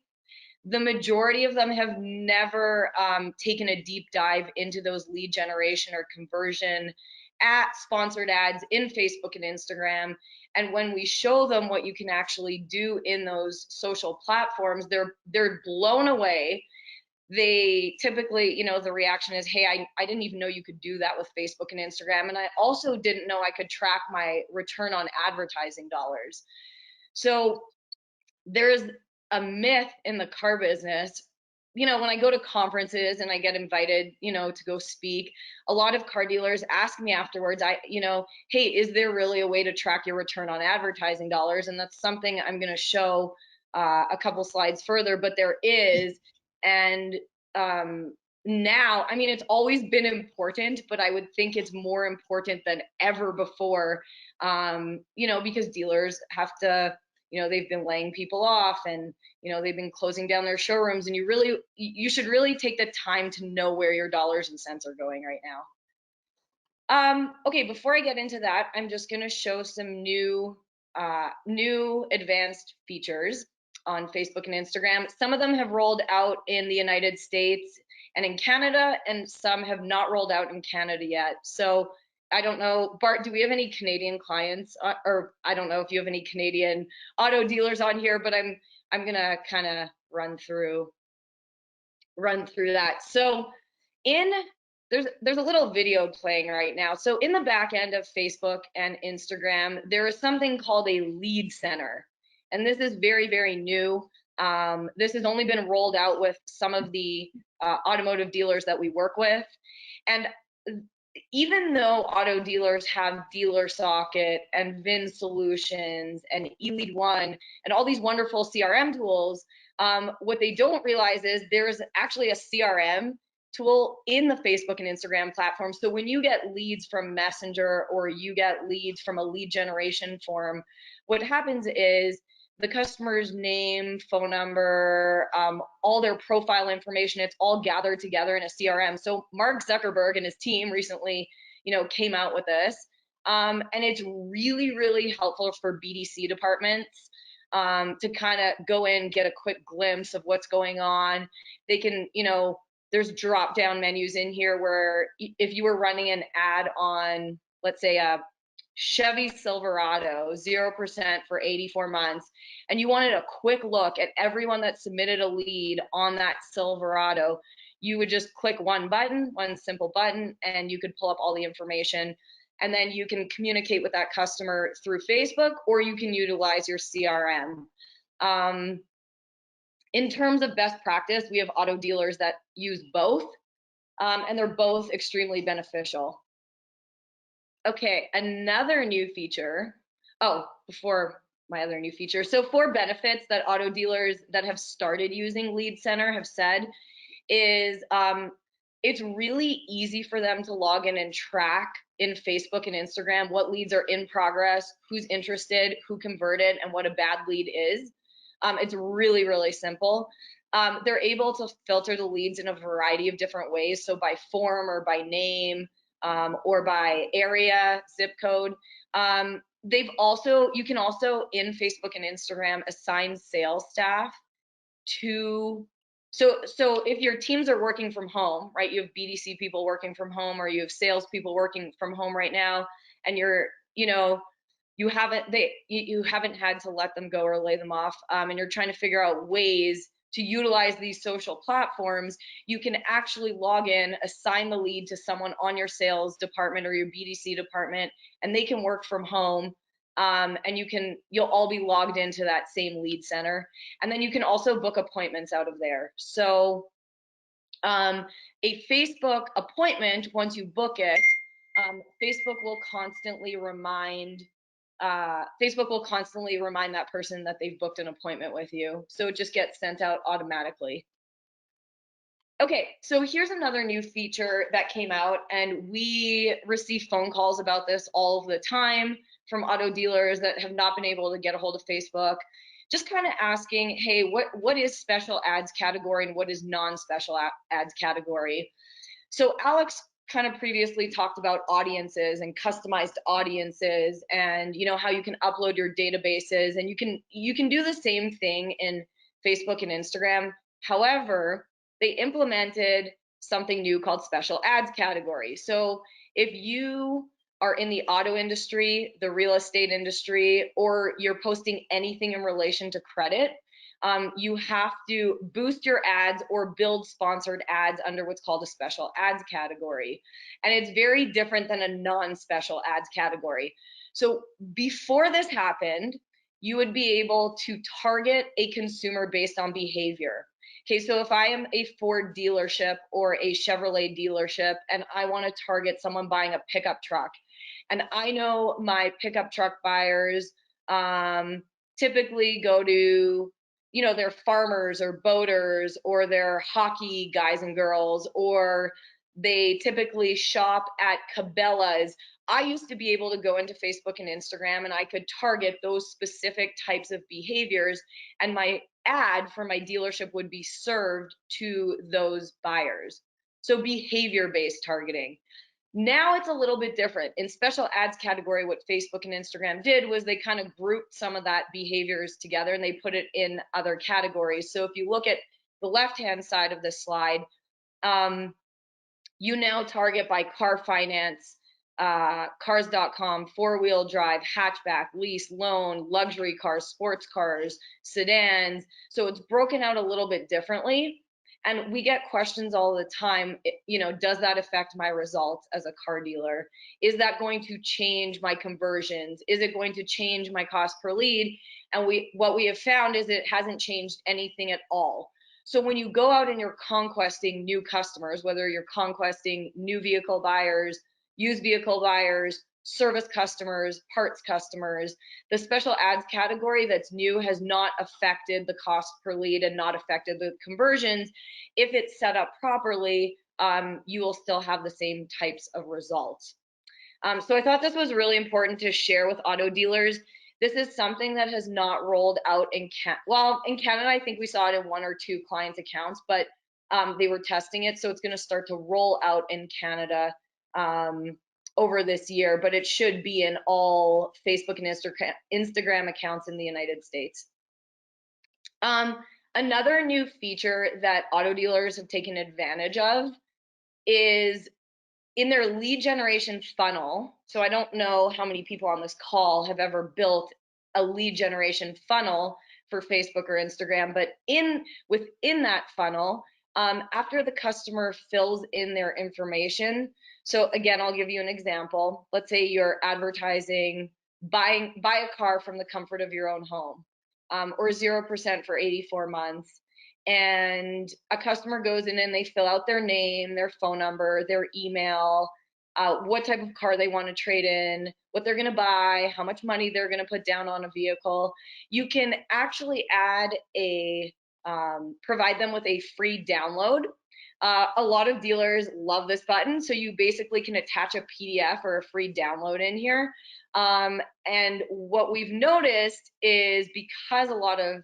The majority of them have never taken a deep dive into those lead generation or conversion at sponsored ads in Facebook and Instagram. And when we show them what you can actually do in those social platforms, they're blown away. They typically, the reaction is, hey, I didn't even know you could do that with Facebook and Instagram. And I also didn't know I could track my return on advertising dollars. So there's a myth in the car business. When I go to conferences and I get invited, to go speak, a lot of car dealers ask me afterwards, hey, is there really a way to track your return on advertising dollars? And that's something I'm going to show a couple slides further, but there is. And now, it's always been important, but I would think it's more important than ever before, because dealers have to, they've been laying people off, and, they've been closing down their showrooms, and you should really take the time to know where your dollars and cents are going right now. Okay, before I get into that, I'm just going to show some new advanced features on Facebook and Instagram. Some of them have rolled out in the United States and in Canada, and some have not rolled out in Canada yet. So I don't know, Bart, do we have any Canadian clients, or I don't know if you have any Canadian auto dealers on here, but I'm gonna kind of run through that. So there's a little video playing right now. So in the back end of Facebook and Instagram, there is something called a lead center. And this is very, very new. This has only been rolled out with some of the automotive dealers that we work with. And even though auto dealers have Dealer Socket and VIN Solutions and eLead One and all these wonderful CRM tools, what they don't realize is there's actually a CRM tool in the Facebook and Instagram platform. So when you get leads from Messenger or you get leads from a lead generation form, what happens is the customer's name, phone number, all their profile information, it's all gathered together in a CRM. So Mark Zuckerberg and his team recently, came out with this. And it's really, really helpful for BDC departments to kind of go in, get a quick glimpse of what's going on. They can, there's drop down menus in here where if you were running an ad on, let's say, a Chevy Silverado, 0% for 84 months, and you wanted a quick look at everyone that submitted a lead on that Silverado, you would just click one simple button, and you could pull up all the information. And then you can communicate with that customer through Facebook, or you can utilize your CRM. In terms of best practice, we have auto dealers that use both, and they're both extremely beneficial. Okay, another new feature. Oh, before my other new feature. So 4 benefits that auto dealers that have started using Lead Center have said is it's really easy for them to log in and track in Facebook and Instagram what leads are in progress, who's interested, who converted, and what a bad lead is. It's really, really simple. They're able to filter the leads in a variety of different ways, so by form or by name, or by area, zip code. You can also in Facebook and Instagram assign sales staff to, so if your teams are working from home, right, you have BDC people working from home, or you have sales people working from home right now, and you haven't had to let them go or lay them off, and you're trying to figure out ways to utilize these social platforms, you can actually log in, assign the lead to someone on your sales department or your BDC department, and they can work from home. And you'll all be logged into that same lead center. And then you can also book appointments out of there. So a Facebook appointment, once you book it, Facebook will constantly remind that person that they've booked an appointment with you. So it just gets sent out automatically. Okay, so here's another new feature that came out, and we receive phone calls about this all of the time from auto dealers that have not been able to get a hold of Facebook, just kind of asking, hey, what is special ads category and what is non-special ads category? So Alex kind of previously talked about audiences and customized audiences, and how you can upload your databases, and you can do the same thing in Facebook and Instagram. However, they implemented something new called special ads category. So if you are in the auto industry, the real estate industry, or you're posting anything in relation to credit, you have to boost your ads or build sponsored ads under what's called a special ads category. And it's very different than a non-special ads category. So before this happened, you would be able to target a consumer based on behavior. Okay, so if I am a Ford dealership or a Chevrolet dealership and I want to target someone buying a pickup truck, and I know my pickup truck buyers typically go to, they're farmers or boaters, or they're hockey guys and girls, or they typically shop at Cabela's. I used to be able to go into Facebook and Instagram and I could target those specific types of behaviors, and my ad for my dealership would be served to those buyers. So behavior-based targeting. Now it's a little bit different. In special ads category, what Facebook and Instagram did was they kind of grouped some of that behaviors together and they put it in other categories. So if you look at the left-hand side of this slide, you now target by car finance, cars.com, four-wheel drive, hatchback, lease, loan, luxury cars, sports cars, sedans. So it's broken out a little bit differently. And we get questions all the time, does that affect my results as a car dealer? Is that going to change my conversions? Is it going to change my cost per lead? And what we have found is it hasn't changed anything at all. So when you go out and you're conquesting new customers, whether you're conquesting new vehicle buyers, used vehicle buyers, service customers, parts customers, the special ads category that's new has not affected the cost per lead and not affected the conversions. If it's set up properly, you will still have the same types of results. So I thought this was really important to share with auto dealers. This is something that has not rolled out in Canada. I think we saw it in 1 or 2 clients' accounts, but they were testing it, so it's going to start to roll out in Canada over this year, but it should be in all Facebook and Instagram accounts in the United States. Another new feature that auto dealers have taken advantage of is in their lead generation funnel. So I don't know how many people on this call have ever built a lead generation funnel for Facebook or Instagram, but within that funnel, after the customer fills in their information. So again, I'll give you an example. Let's say you're advertising buy a car from the comfort of your own home, or 0% for 84 months. And a customer goes in and they fill out their name, their phone number, their email, what type of car they want to trade in, what they're going to buy, how much money they're going to put down on a vehicle. You can actually provide them with a free download. A lot of dealers love this button. So you basically can attach a PDF or a free download in here. And what we've noticed is because a lot of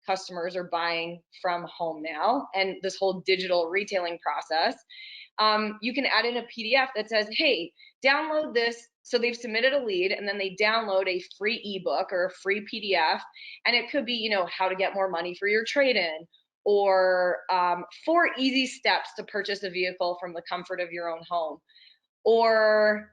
customers are buying from home now and this whole digital retailing process, you can add in a PDF that says, hey, download this. So they've submitted a lead and then they download a free ebook or a free PDF. And it could be, how to get more money for your trade-in, or 4 easy steps to purchase a vehicle from the comfort of your own home, or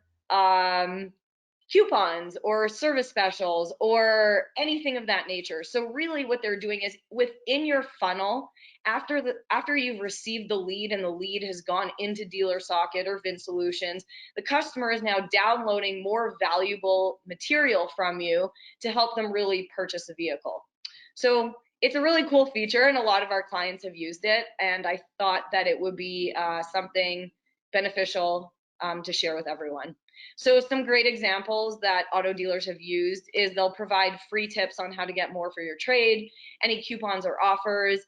coupons or service specials or anything of that nature. So really what they're doing is within your funnel, after you've received the lead and the lead has gone into Dealer Socket or VinSolutions, the customer is now downloading more valuable material from you to help them really purchase a vehicle. So it's a really cool feature and a lot of our clients have used it, and I thought that it would be something beneficial to share with everyone. So some great examples that auto dealers have used is they'll provide free tips on how to get more for your trade, any coupons or offers.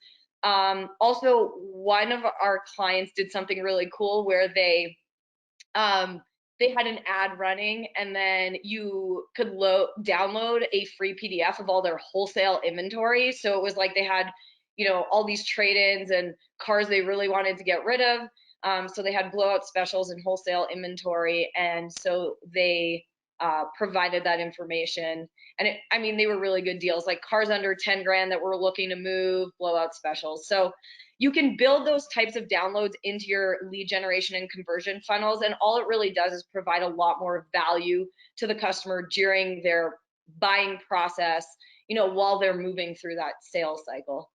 Also, one of our clients did something really cool where they had an ad running, and then you could download a free PDF of all their wholesale inventory. So it was like they had, all these trade-ins and cars they really wanted to get rid of. So they had blowout specials and wholesale inventory, and so they provided that information. And they were really good deals, like cars under 10 grand that were looking to move, blowout specials. So you can build those types of downloads into your lead generation and conversion funnels, and all it really does is provide a lot more value to the customer during their buying process, while they're moving through that sales cycle.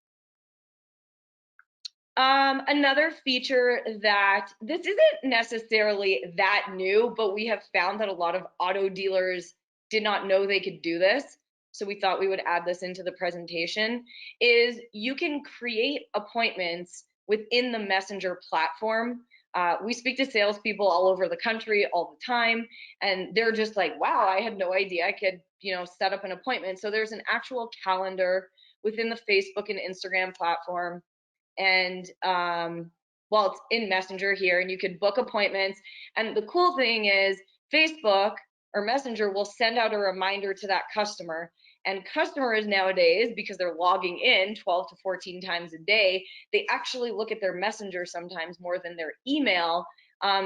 Another feature that this isn't necessarily that new, but we have found that a lot of auto dealers did not know they could do this, so we thought we would add this into the presentation, is you can create appointments within the Messenger platform. We speak to salespeople all over the country all the time, and they're just like, wow, I had no idea I could, set up an appointment. So there's an actual calendar within the Facebook and Instagram platform. And it's in Messenger here, and you could book appointments. And the cool thing is Facebook or Messenger will send out a reminder to that customer. And customers nowadays, because they're logging in 12 to 14 times a day, they actually look at their Messenger sometimes more than their email.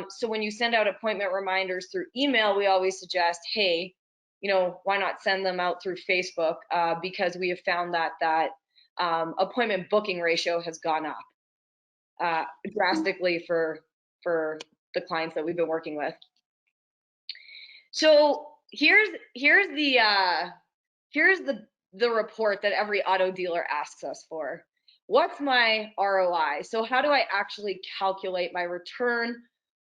So when you send out appointment reminders through email, we always suggest, hey, why not send them out through Facebook? Because we have found that appointment booking ratio has gone up drastically for the clients that we've been working with. So here's the report that every auto dealer asks us for. What's my ROI? So how do I actually calculate my return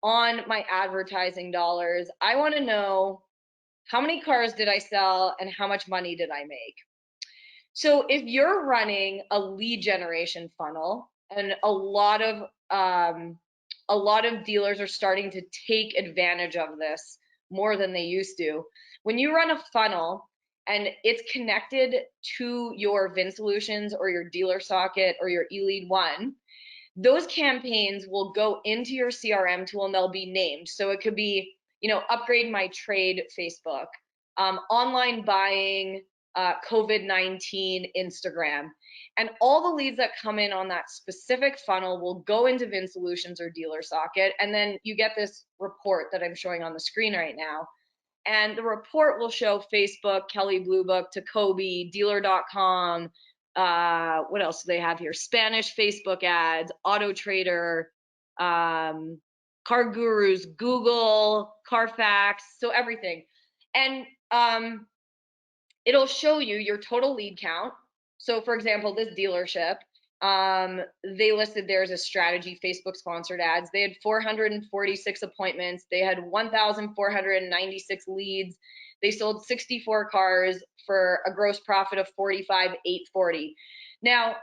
on my advertising dollars? I want to know how many cars did I sell and how much money did I make? So if you're running a lead generation funnel, and a lot of dealers are starting to take advantage of this more than they used to. When you run a funnel and it's connected to your VinSolutions or your Dealer Socket or your eLead One, those campaigns will go into your CRM tool and they'll be named. So it could be, upgrade my trade Facebook, online buying COVID-19 Instagram. And all the leads that come in on that specific funnel will go into VinSolutions or Dealer Socket. And then you get this report that I'm showing on the screen right now. And the report will show Facebook, Kelley Blue Book, Tacobi, Dealer.com. What else do they have here? Spanish Facebook ads, Auto Trader, Car Gurus, Google, Carfax, so everything. And it'll show you your total lead count. So for example, this dealership, they listed theirs as strategy Facebook sponsored ads. They had 446 appointments. They had 1,496 leads. They sold 64 cars for a gross profit of 45,840. Now,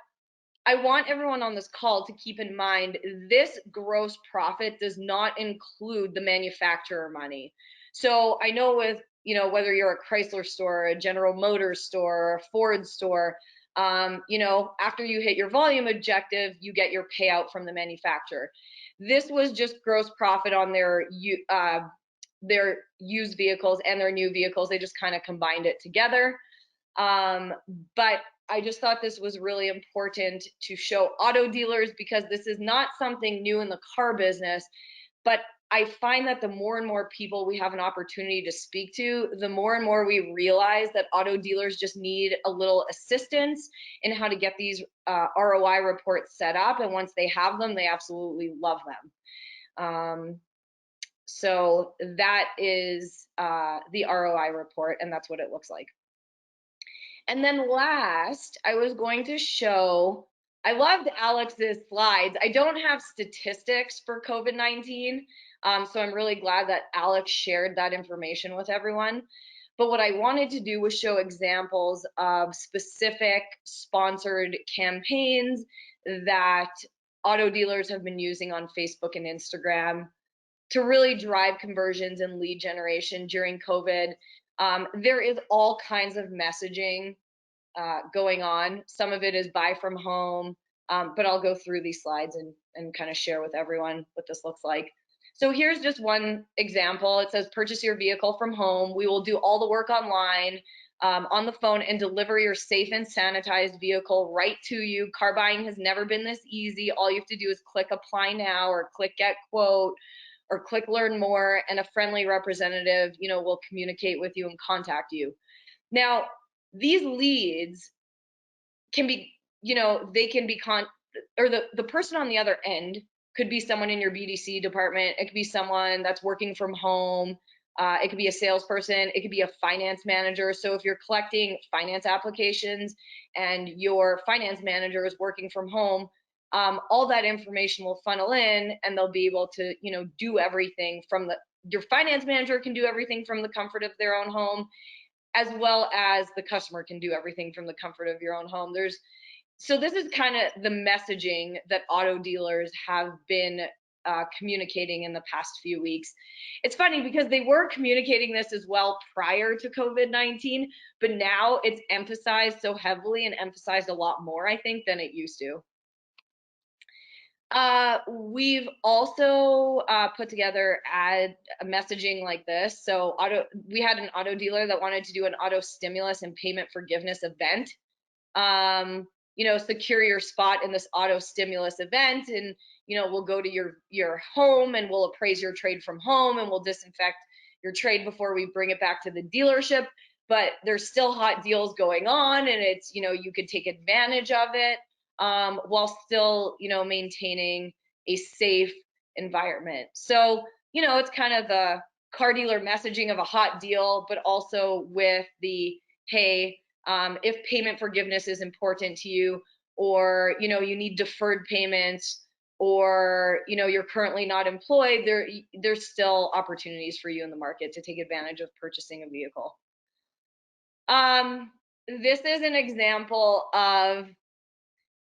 I want everyone on this call to keep in mind this gross profit does not include the manufacturer money. So I know with, you know, whether you're a Chrysler store, a General Motors store, or a Ford store, you know, after you hit your volume objective, you get your payout from the manufacturer. This was just gross profit on their used vehicles and their new vehicles. They just kind of combined it together. But I just thought this was really important to show auto dealers because this is not something new in the car business, but I find that the more and more people we have an opportunity to speak to, the more and more we realize that auto dealers just need a little assistance in how to get these ROI reports set up. And once they have them, they absolutely love them. So that is the ROI report, and that's what it looks like. And then last, I was going to show, I loved Alex's slides. I don't have statistics for COVID-19, so I'm really glad that Alex shared that information with everyone. But what I wanted to do was show examples of specific sponsored campaigns that auto dealers have been using on Facebook and Instagram to really drive conversions and lead generation during COVID. There is all kinds of messaging going on. Some of it is buy from home, but I'll go through these slides and kind of share with everyone what this looks like. So here's just one example. It says, purchase your vehicle from home. We will do all the work online, on the phone, and deliver your safe and sanitized vehicle right to you. Car buying has never been this easy. All you have to do is click apply now or click get quote or click learn more, and a friendly representative, you know, will communicate with you and contact you. Now, these leads can be, you know, they can be the person on the other end could be someone in your BDC department. It could be someone that's working from home. It could be a salesperson. It could be a finance manager. So if you're collecting finance applications and your finance manager is working from home, all that information will funnel in, and they'll be able to, you know, do everything from your finance manager can do everything from the comfort of their own home, as well as the customer can do everything from the comfort of your own home. So this is kind of the messaging that auto dealers have been communicating in the past few weeks. It's funny because they were communicating this as well prior to COVID-19, but now it's emphasized so heavily and emphasized a lot more, I think, than it used to. We've also put together messaging like this. So we had an auto dealer that wanted to do an auto stimulus and payment forgiveness event. You know, secure your spot in this auto stimulus event, and you know, we'll go to your home and we'll appraise your trade from home, and we'll disinfect your trade before we bring it back to the dealership. But there's still hot deals going on, and it's, you know, you could take advantage of it while still, you know, maintaining a safe environment. So, you know, it's kind of the car dealer messaging of a hot deal, but also with the, hey, if payment forgiveness is important to you, or, you know, you need deferred payments, or, you know, you're currently not employed, there's still opportunities for you in the market to take advantage of purchasing a vehicle. This is an example of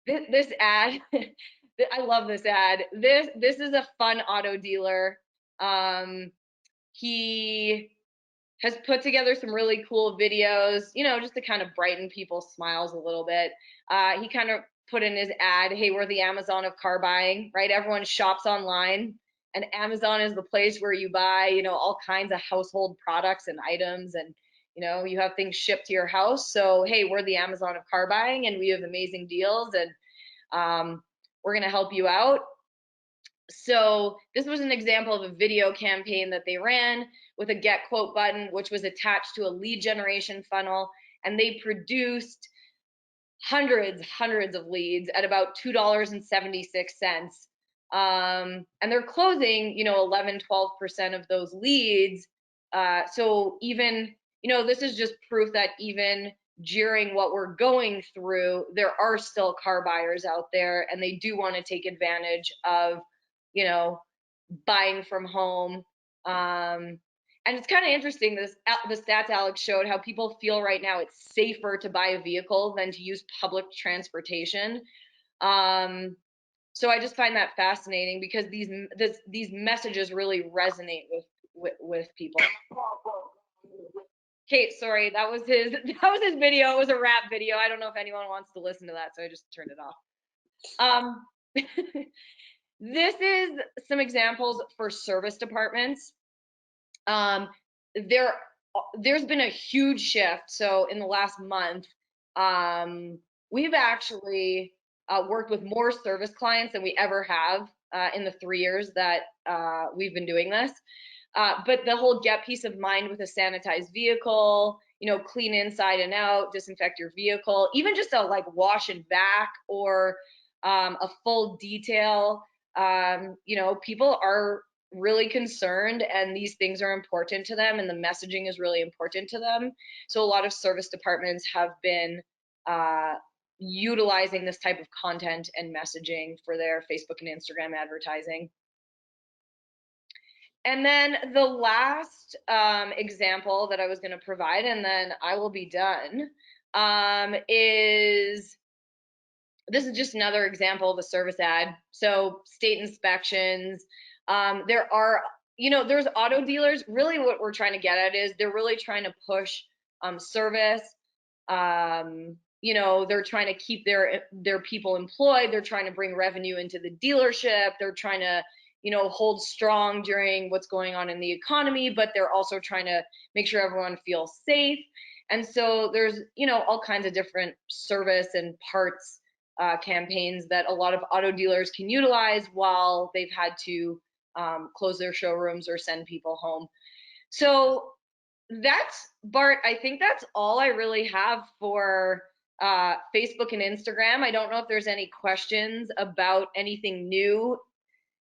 this ad. I love this ad. This is a fun auto dealer. He has put together some really cool videos, you know, just to kind of brighten people's smiles a little bit. He kind of put in his ad, hey, we're the Amazon of car buying, right? Everyone shops online, and Amazon is the place where you buy, you know, all kinds of household products and items. And, You know, you have things shipped to your house. So, hey, we're the Amazon of car buying and we have amazing deals, and we're going to help you out. So this was an example of a video campaign that they ran with a get quote button, which was attached to a lead generation funnel. And they produced hundreds of leads at about $2.76. And they're closing, 11-12% of those leads. So even, this is just proof that even during what we're going through, there are still car buyers out there, and they do want to take advantage of, buying from home. And it's kind of interesting, the stats Alex showed, how people feel right now it's safer to buy a vehicle than to use public transportation. So I just find that fascinating because these messages really resonate with people. Kate, sorry, that was his video. It was a rap video. I don't know if anyone wants to listen to that, so I just turned it off. This is some examples for service departments. There's been a huge shift. So in the last month, we've actually worked with more service clients than we ever have in the 3 years that we've been doing this. But the whole get peace of mind with a sanitized vehicle, clean inside and out, disinfect your vehicle, even just a wash and vac or a full detail. People are really concerned, and these things are important to them, and the messaging is really important to them. So a lot of service departments have been utilizing this type of content and messaging for their Facebook and Instagram advertising. And then the last example that I was going to provide, and then I will be done, is this is just another example of a service ad. So state inspections. There are, there's auto dealers. Really what we're trying to get at is they're really trying to push service. They're trying to keep their people employed. They're trying to bring revenue into the dealership. They're trying to, hold strong during what's going on in the economy, but they're also trying to make sure everyone feels safe. And so there's, all kinds of different service and parts campaigns that a lot of auto dealers can utilize while they've had to close their showrooms or send people home. So that's, Bart, I think that's all I really have for Facebook and Instagram. I don't know if there's any questions about anything new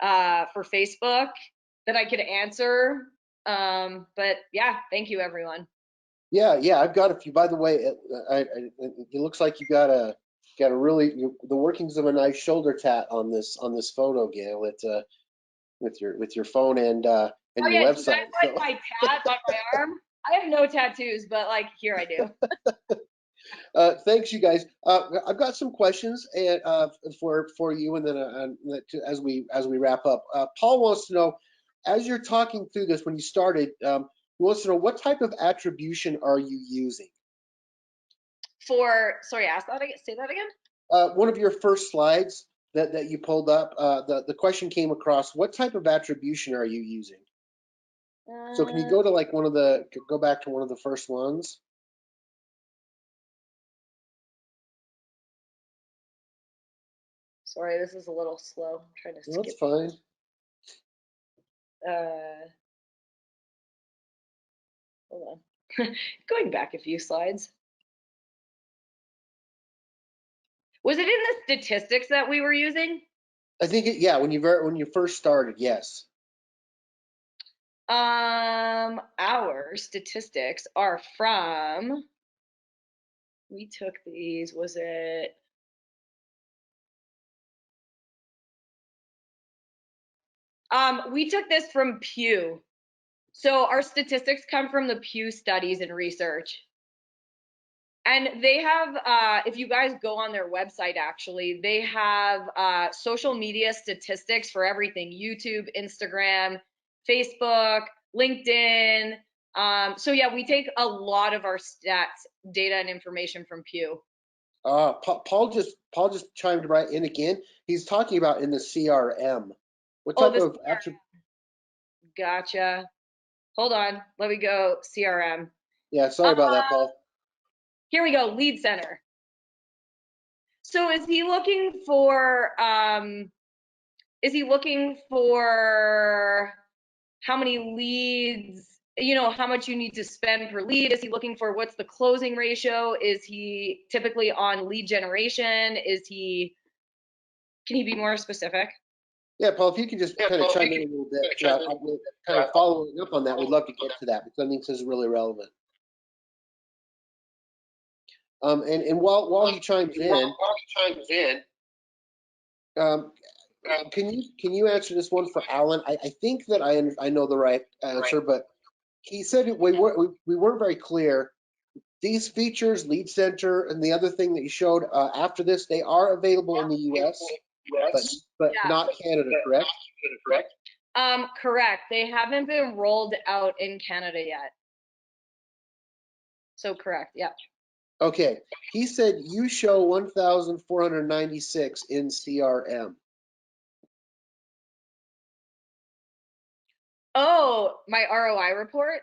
for Facebook that I could answer. But yeah, thank you, everyone. Yeah, I've got a few. By the way, it looks like you got a really the workings of a nice shoulder tat on this photo, Gail. With your phone and your website. Do you guys like my tat on my arm? I have no tattoos, but here I do. Thanks, you guys. I've got some questions for you, and then as we wrap up, Paul wants to know, as you're talking through this, when you started, he wants to know what type of attribution are you using? Sorry, say that again. One of your first slides that you pulled up, the question came across, what type of attribution are you using? So can you go to go back to one of the first ones? Sorry, this is a little slow. I'm trying to skip. That's fine. Hold on. Going back a few slides. Was it in the statistics that we were using? I think yeah, when you first started, yes. Our statistics are from, we took these, was it? We took this from Pew. So our statistics come from the Pew studies and research. And they have, if you guys go on their website, actually, they have social media statistics for everything: YouTube, Instagram, Facebook, LinkedIn. So yeah, we take a lot of our stats, data, and information from Pew. Paul just chimed right in again. He's talking about in the CRM. What type of attribute? Gotcha. Hold on. Let me go CRM. Yeah, sorry about that, Paul. Here we go, lead center. So is he looking for how many leads, you know, how much you need to spend per lead? Is he looking for what's the closing ratio? Is he typically on lead generation? Can he be more specific? Yeah, Paul, if you could just kind of chime in a little bit, kind of following up on that, we'd love to get to that because I think this is really relevant. And while he chimes in, can you answer this one for Alan? I think that I know the right answer, but he said we weren't very clear. These features, Lead Center, and the other thing that you showed after this, they are available in the U.S., but Yeah. not Canada, correct? Correct. They haven't been rolled out in Canada yet. So correct. Yeah. Okay. He said you show 1,496 in CRM. Oh, my ROI report?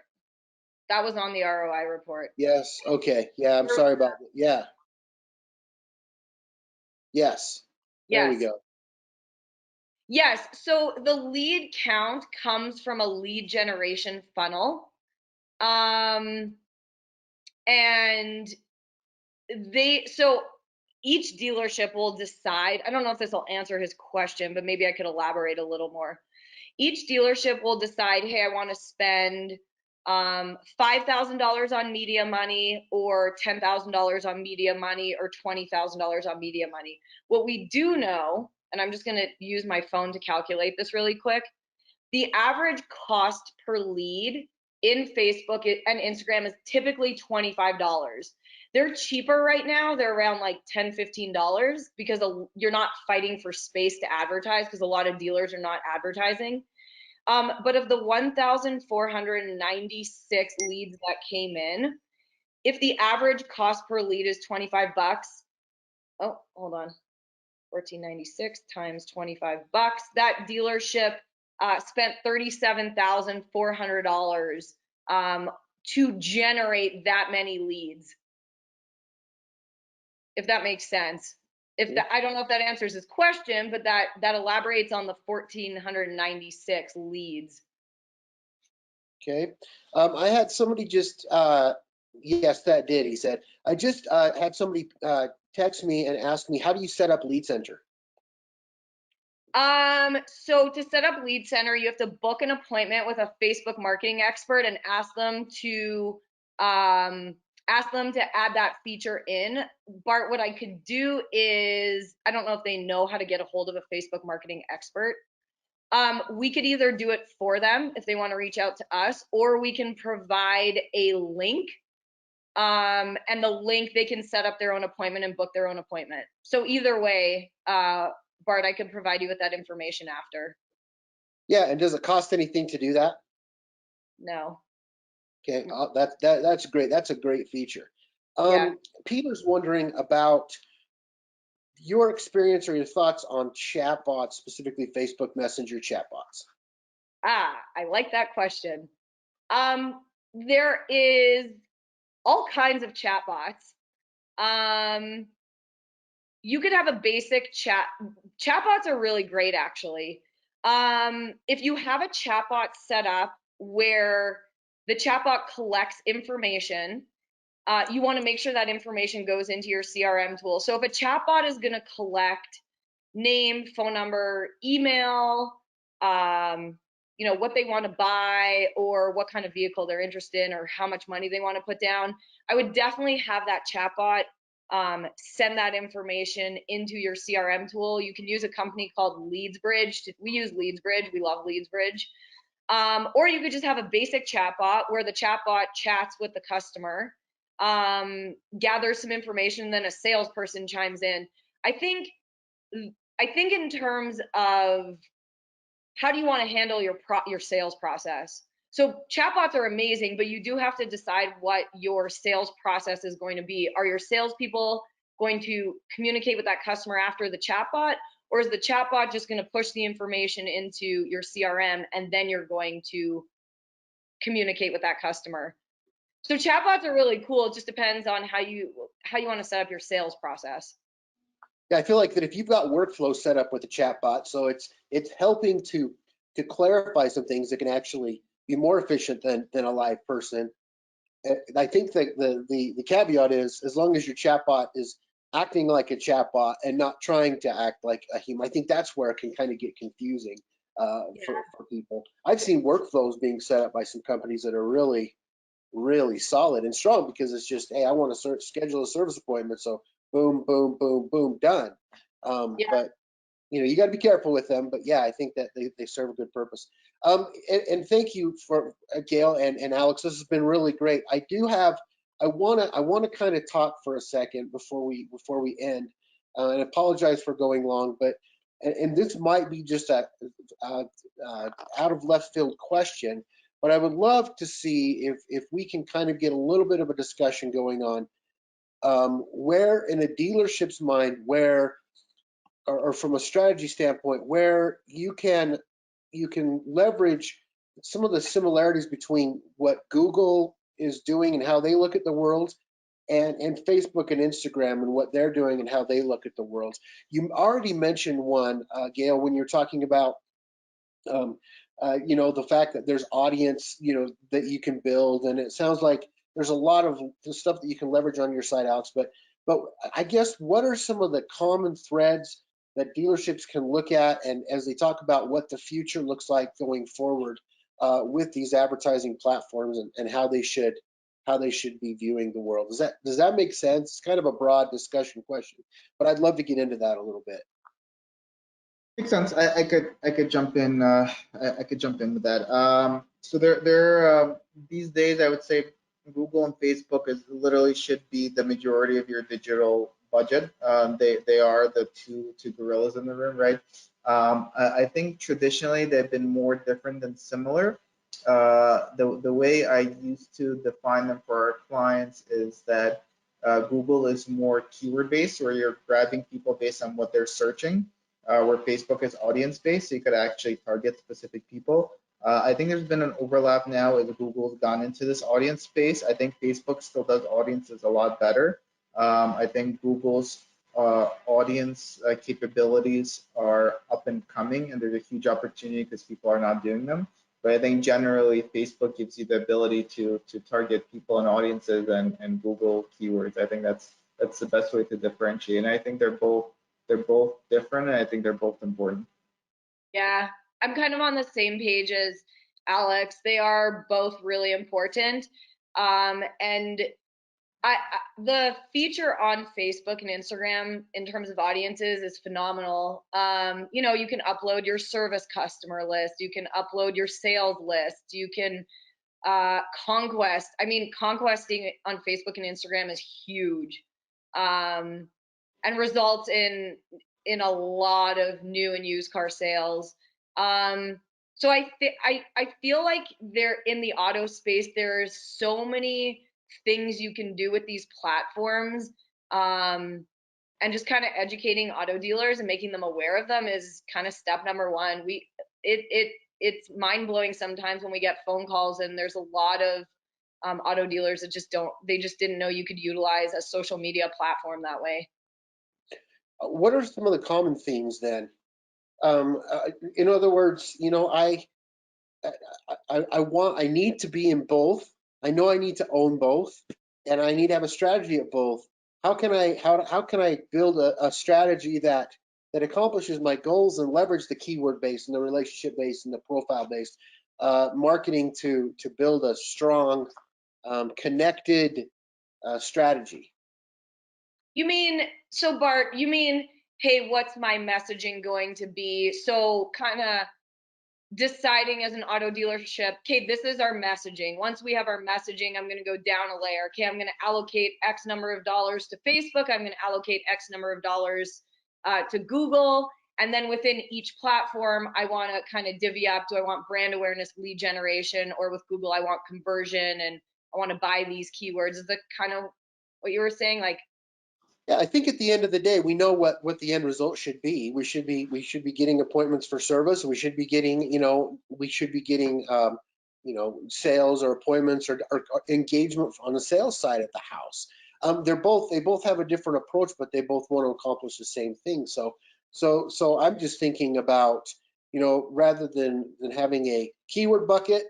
That was on the ROI report. Yes. Okay. Yeah. I'm sorry about that. Yeah. Yes. There we Yes. go. Yes. So the lead count comes from a lead generation funnel. And so each dealership will decide, I don't know if this will answer his question, but maybe I could elaborate a little more. Each dealership will decide, hey, I want to spend $5,000 on media money or $10,000 on media money or $20,000 on media money. What we do know, and I'm just going to use my phone to calculate this really quick, the average cost per lead in Facebook and Instagram is typically $25. They're cheaper right now. They're around like $10, $15 because you're not fighting for space to advertise because a lot of dealers are not advertising. But of the 1,496 leads that came in, if the average cost per lead is 25 bucks, oh, hold on, 1496 times 25 bucks, that dealership spent $37,400 to generate that many leads. If that makes sense. I don't know if that answers his question, but that elaborates on the 1,496 leads. Okay. I had somebody just, yes, that did, he said. I just had somebody text me and ask me, how do you set up Lead Center? So to set up Lead Center, you have to book an appointment with a Facebook marketing expert and ask them to add that feature in. Bart, what I could do is, I don't know if they know how to get a hold of a Facebook marketing expert. We could either do it for them if they want to reach out to us, or we can provide a link. And the link, they can set up their own appointment and book their own appointment. So either way, Bart, I could provide you with that information after. Yeah, and does it cost anything to do that? No. Okay, that's great. That's a great feature. Yeah. Peter's wondering about your experience or your thoughts on chatbots, specifically Facebook Messenger chatbots. I like that question. There is all kinds of chatbots. You could have a basic chat. Chatbots are really great, actually. If you have a chatbot set up where the chatbot collects information, you want to make sure that information goes into your CRM tool. So if a chatbot is going to collect name, phone number, email, you know, what they want to buy or what kind of vehicle they're interested in or how much money they want to put down, I would definitely have that chatbot send that information into your CRM tool. You can use a company called LeadsBridge. We use LeadsBridge. We love LeadsBridge. Or you could just have a basic chatbot where the chatbot chats with the customer, gathers some information, then a salesperson chimes in. I think in terms of how do you want to handle your sales process? So chatbots are amazing, but you do have to decide what your sales process is going to be. Are your salespeople going to communicate with that customer after the chatbot, or is the chatbot just going to push the information into your CRM and then you're going to communicate with that customer? So chatbots are really cool. It just depends on how you want to set up your sales process. Yeah, I feel like that if you've got workflow set up with a chatbot, so it's helping to clarify some things that can actually be more efficient than a live person. I think that the caveat is, as long as your chatbot is acting like a chatbot and not trying to act like a human, I think that's where it can kind of get confusing for people. I've seen workflows being set up by some companies that are really solid and strong, because it's just, hey, I want to schedule a service appointment, so boom, boom, boom, boom, done. But you got to be careful with them. But yeah, I think that they serve a good purpose. And thank you for Gail and Alex. This has been really great. I want to kind of talk for a second before we end, and apologize for going long, but and this might be just a out of left field question, but I would love to see if we can kind of get a little bit of a discussion going on, where in a dealership's mind, where or from a strategy standpoint, where you can leverage some of the similarities between what Google is doing and how they look at the world, and Facebook and Instagram and what they're doing and how they look at the world. You already mentioned one, Gail, when you're talking about the fact that there's audience, that you can build, and it sounds like there's a lot of stuff that you can leverage on your site, Alex. But I guess, what are some of the common threads that dealerships can look at, and as they talk about what the future looks like going forward with these advertising platforms, and how they should be viewing the world? Does that make sense? It's kind of a broad discussion question, but I'd love to get into that a little bit. Makes sense. I could jump in. I could jump in with that. So there these days, I would say Google and Facebook literally should be the majority of your digital budget. They are the two gorillas in the room, right? I think traditionally they've been more different than similar. The way I used to define them for our clients is that Google is more keyword based, where you're grabbing people based on what they're searching. Where Facebook is audience-based, so you could actually target specific people. I think there's been an overlap now as Google's gone into this audience space. I think Facebook still does audiences a lot better. I think Google's audience capabilities are up and coming, and there's a huge opportunity because people are not doing them. But I think generally Facebook gives you the ability to target people and audiences, and Google keywords. I think that's the best way to differentiate. And I think they're both different, and I think they're both important. Yeah, I'm kind of on the same page as Alex. They are both really important. And the feature on Facebook and Instagram in terms of audiences is phenomenal. You can upload your service customer list, you can upload your sales list, you can conquest. I mean, conquesting on Facebook and Instagram is huge. And results in a lot of new and used car sales. So I feel like there in the auto space, there's so many things you can do with these platforms, and just kind of educating auto dealers and making them aware of them is kind of step number one. It's mind blowing sometimes when we get phone calls and there's a lot of auto dealers that just didn't know you could utilize a social media platform that way. What are some of the common themes then? In other words, I need to be in both. I know I need to own both, and I need to have a strategy at both. How can I build a strategy that accomplishes my goals and leverage the keyword based and the relationship based and the profile based marketing to build a strong, connected strategy? So Bart, hey, what's my messaging going to be? So kind of deciding as an auto dealership, okay, this is our messaging. Once we have our messaging, I'm going to go down a layer. Okay, I'm going to allocate X number of dollars to Facebook. I'm going to allocate X number of dollars to Google. And then within each platform, I want to kind of divvy up. Do I want brand awareness, lead generation, or with Google, I want conversion and I want to buy these keywords? Is that kind of what you were saying? Like, yeah, I think at the end of the day, we know what the end result should be. We should be getting appointments for service. We should be getting, sales or appointments or engagement on the sales side of the house. They both have a different approach, but they both want to accomplish the same thing. So I'm just thinking about, rather than having a keyword bucket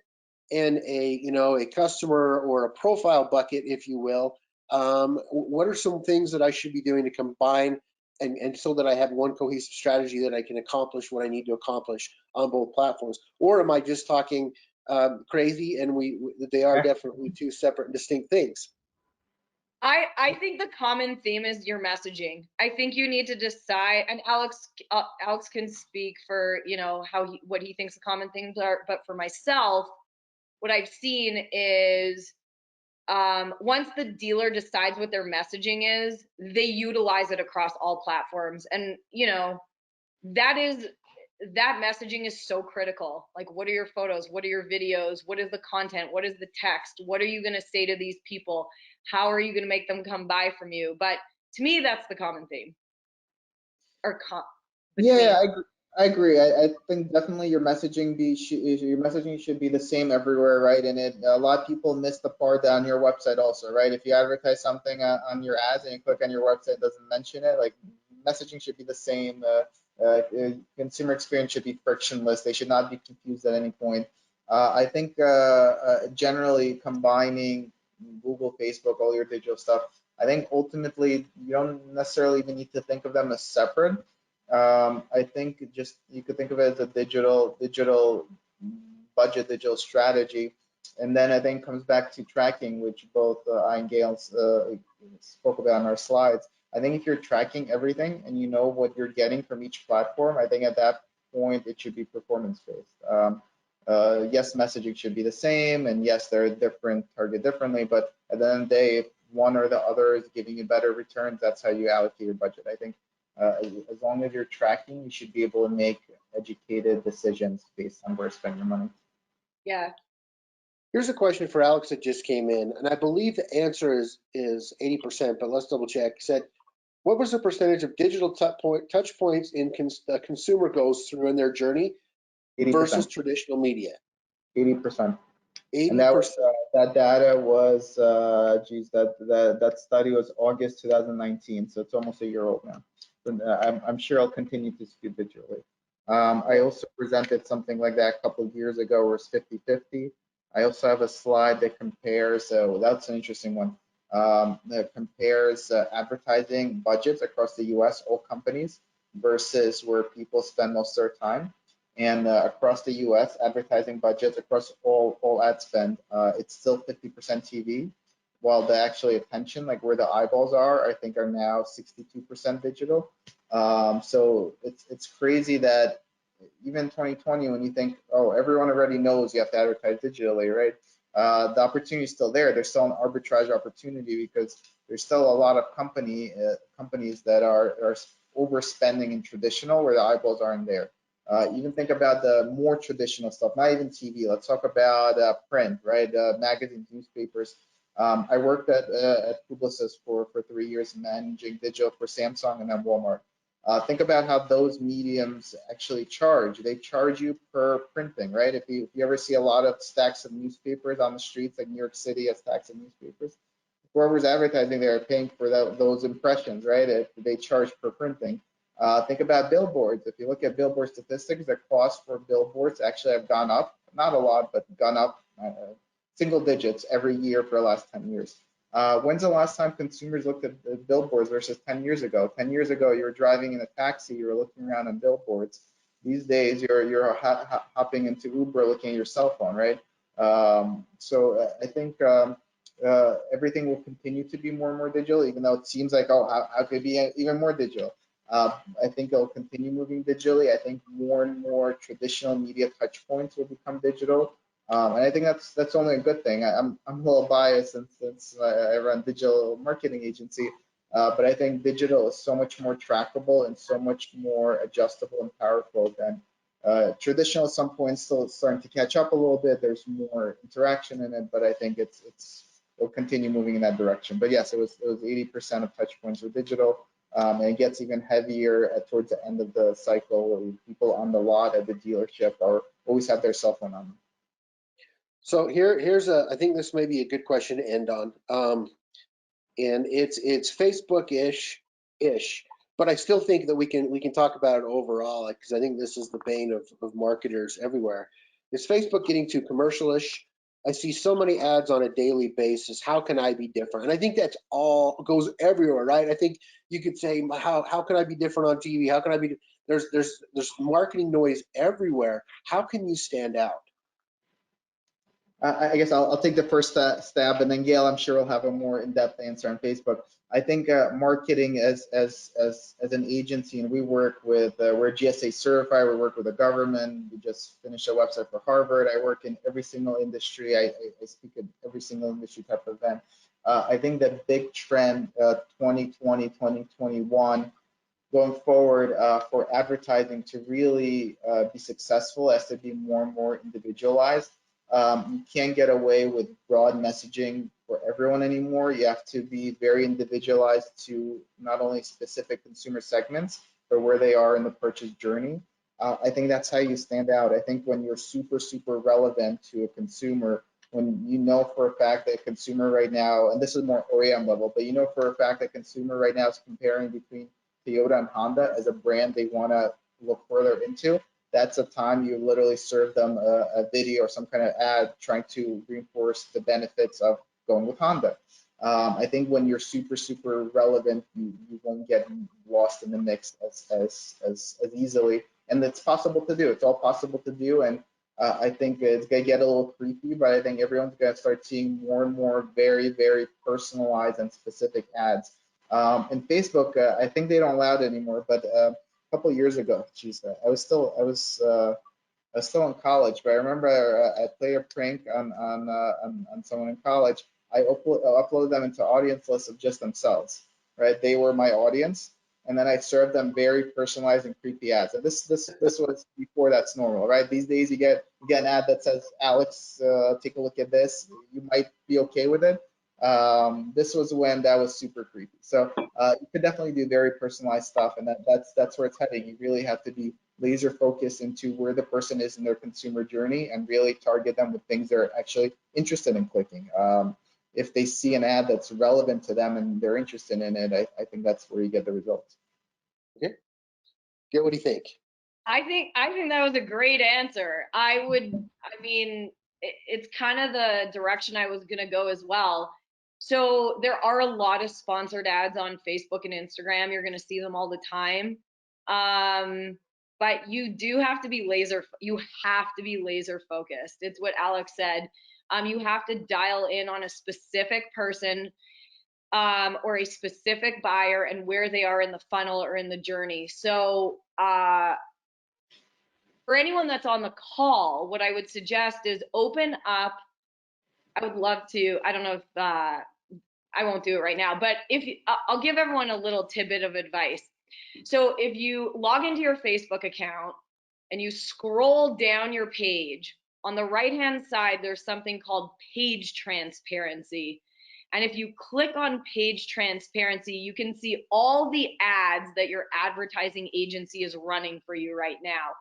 and a customer or a profile bucket, if you will, what are some things that I should be doing to combine and so that I have one cohesive strategy that I can accomplish what I need to accomplish on both platforms? Or am I just talking crazy, and they are definitely two separate and distinct things? I think the common theme is your messaging. I think you need to decide, and Alex can speak for what he thinks the common things are. But for myself, what I've seen is once the dealer decides what their messaging is, they utilize it across all platforms, and that messaging is so critical. Like, what are your photos? What are your videos? What is the content? What is the text? What are you going to say to these people? How are you going to make them come buy from you? But to me, that's the common theme. Yeah, I agree. I think definitely your messaging should be the same everywhere, right? And a lot of people miss the part on your website also, right? If you advertise something on your ads and you click on your website, it doesn't mention it. Like, messaging should be the same. Consumer experience should be frictionless. They should not be confused at any point. I think generally combining Google, Facebook, all your digital stuff, I think ultimately you don't necessarily even need to think of them as separate. I think you could think of it as a digital budget, digital strategy. And then I think comes back to tracking, which both I and Gail spoke about on our slides. I think if you're tracking everything and you know what you're getting from each platform, I think at that point it should be performance-based. Yes, messaging should be the same, and yes, they're different, target differently, but at the end of the day, if one or the other is giving you better returns, that's how you allocate your budget. I think as long as you're tracking, you should be able to make educated decisions based on where to spend your money. Yeah. Here's a question for Alex that just came in, and I believe the answer is 80%, but let's double check. It said, what was the percentage of digital touch points the consumer goes through in their journey 80%. Versus traditional media? 80%. 80%. And that data was, that study was August 2019, so it's almost a year old now. I'm sure I'll continue to skew digitally. I also presented something like that a couple of years ago where it's 50-50. I also have a slide that compares, so that's an interesting one, that compares advertising budgets across the US, all companies, versus where people spend most of their time. And across the US, advertising budgets across all ad spend, it's still 50% TV, while the actual attention, like where the eyeballs are, I think are now 62% digital. So it's crazy that even 2020, when you think, oh, everyone already knows you have to advertise digitally, right? The opportunity is still there. There's still an arbitrage opportunity because there's still a lot of companies that are overspending in traditional where the eyeballs aren't there. Even think about the more traditional stuff, not even TV. Let's talk about print, right? Magazines, newspapers. I worked at Publicis for 3 years managing digital for Samsung and then Walmart. Think about how those mediums actually charge. They charge you per printing, right? If you ever see a lot of stacks of newspapers on the streets, like New York City has stacks of newspapers, whoever's advertising, they're paying for those impressions, right? They charge per printing. Think about billboards. If you look at billboard statistics, the cost for billboards actually have gone up, not a lot, but gone up single digits every year for the last 10 years. When's the last time consumers looked at the billboards versus 10 years ago? 10 years ago, you were driving in a taxi, you were looking around on billboards. These days, you're hopping into Uber, looking at your cell phone, right? So I think everything will continue to be more and more digital, even though it seems like, oh, how could it be even more digital? I think it'll continue moving digitally. I think more and more traditional media touch points will become digital. And I think that's only a good thing. I'm a little biased since I run digital marketing agency, but I think digital is so much more trackable and so much more adjustable and powerful than traditional. At some point, still starting to catch up a little bit. There's more interaction in it, but I think it'll continue moving in that direction. But yes, it was 80% of touch points were digital. And it gets even heavier towards the end of the cycle, where people on the lot at the dealership always have their cell phone on them. So here's I think this may be a good question to end on. And it's Facebook-ish, but I still think that we can talk about it overall, because I think this is the bane of marketers everywhere. Is Facebook getting too commercial-ish? I see so many ads on a daily basis. How can I be different? And I think that's all goes everywhere, right? I think you could say, how can I be different on TV? How can I be? There's marketing noise everywhere. How can you stand out? I guess I'll take the first stab, and then Gail, I'm sure will have a more in-depth answer on Facebook. I think marketing as an agency, and we work with we're GSA certified. We work with the government. We just finished a website for Harvard. I work in every single industry. I speak at every single industry type of event. I think the big trend 2020, 2021 going forward for advertising to really be successful has to be more and more individualized. You can't get away with broad messaging for everyone anymore. You have to be very individualized to not only specific consumer segments, but where they are in the purchase journey. I think that's how you stand out. I think when you're super, super relevant to a consumer, when you know for a fact that a consumer right now, and this is more OEM level, but you know for a fact that consumer right now is comparing between Toyota and Honda as a brand they want to look further into, that's a time you literally serve them a video or some kind of ad trying to reinforce the benefits of going with Honda. I think when you're super, super relevant, you won't get lost in the mix as easily. And it's possible to do. It's all possible to do. And I think it's going to get a little creepy, but I think everyone's going to start seeing more and more very, very personalized and specific ads. And Facebook, I think they don't allow it anymore, but couple of years ago, geez, I was still in college, but I remember I played a prank on someone in college. I uploaded them into audience lists of just themselves, right? They were my audience, and then I served them very personalized and creepy ads. And this was before that's normal, right? These days you get an ad that says, Alex, take a look at this. You might be okay with it. This was when that was super creepy. So you could definitely do very personalized stuff, and that's where it's heading. You really have to be laser focused into where the person is in their consumer journey and really target them with things they're actually interested in clicking. If they see an ad that's relevant to them and they're interested in it, I think that's where you get the results. Okay. Get what do you think? I think that was a great answer. I mean, it's kind of the direction I was gonna go as well. So there are a lot of sponsored ads on Facebook and Instagram. You're gonna see them all the time. But you do have to be you have to be laser focused. It's what Alex said. You have to dial in on a specific person or a specific buyer and where they are in the funnel or in the journey. So for anyone that's on the call, what I would suggest is open up. I would love to, I don't know if, I won't do it right now, but I'll give everyone a little tidbit of advice. So if you log into your Facebook account and you scroll down your page, on the right-hand side, there's something called page transparency. And if you click on page transparency, you can see all the ads that your advertising agency is running for you right now.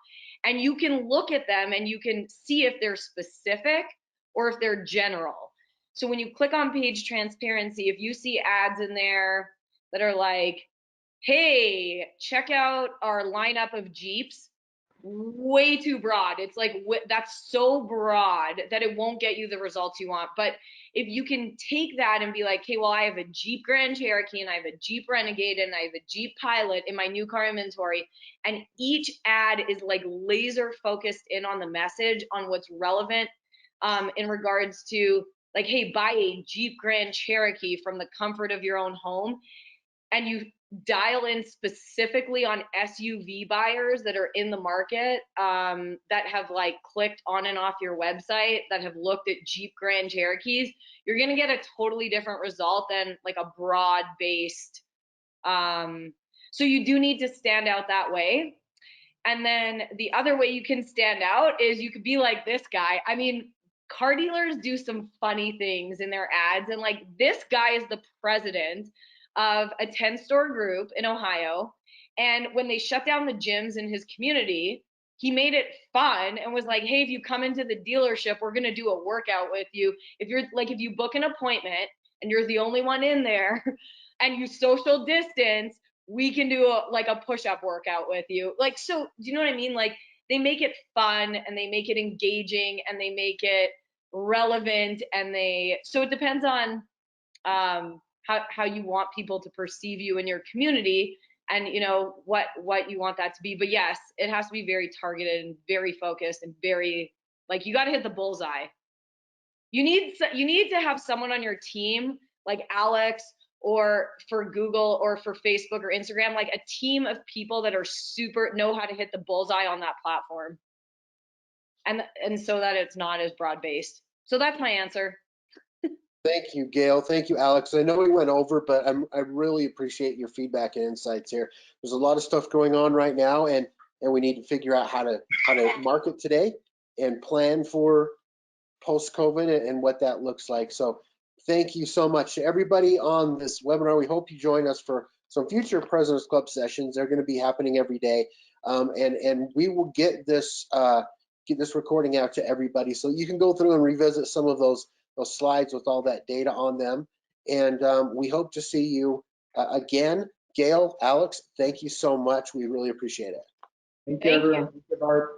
And you can look at them and you can see if they're specific or if they're general. So when you click on page transparency, if you see ads in there that are like, hey, check out our lineup of Jeeps, way too broad. It's like, that's so broad that it won't get you the results you want. But if you can take that and be like, hey, well, I have a Jeep Grand Cherokee and I have a Jeep Renegade and I have a Jeep Pilot in my new car inventory, and each ad is like laser focused in on the message on what's relevant in regards to like, hey, buy a Jeep Grand Cherokee from the comfort of your own home, and you dial in specifically on SUV buyers that are in the market that have like clicked on and off your website, that have looked at Jeep Grand Cherokees, you're going to get a totally different result than like a broad based. So you do need to stand out that way. And then the other way you can stand out is you could be like this guy. I mean, car dealers do some funny things in their ads, and like this guy is the president of a 10-store group in Ohio. And when they shut down the gyms in his community, he made it fun and was like, hey, if you come into the dealership, we're going to do a workout with you. If you book an appointment and you're the only one in there and you social distance, we can do a push-up workout with you. Like, so do you know what I mean? Like, they make it fun and they make it engaging and they make it relevant, and so it depends on how you want people to perceive you in your community, and what you want that to be. But yes, it has to be very targeted and very focused and very, like, you got to hit the bullseye. You need to have someone on your team like Alex, or for Google or for Facebook or Instagram, like a team of people that are know how to hit the bullseye on that platform, and so that it's not as broad based. So that's my answer. Thank you, Gail. Thank you, Alex. I know we went over, but I really appreciate your feedback and insights here. There's a lot of stuff going on right now, and we need to figure out how to market today and plan for post-COVID and what that looks like. So thank you so much to everybody on this webinar. We hope you join us for some future President's Club sessions. They're going to be happening every day, and we will get this recording out to everybody, so you can go through and revisit some of those slides with all that data on them. And we hope to see you again. Gail, Alex, thank you so much. We really appreciate it. Thank you, everyone. Thank you, Barb.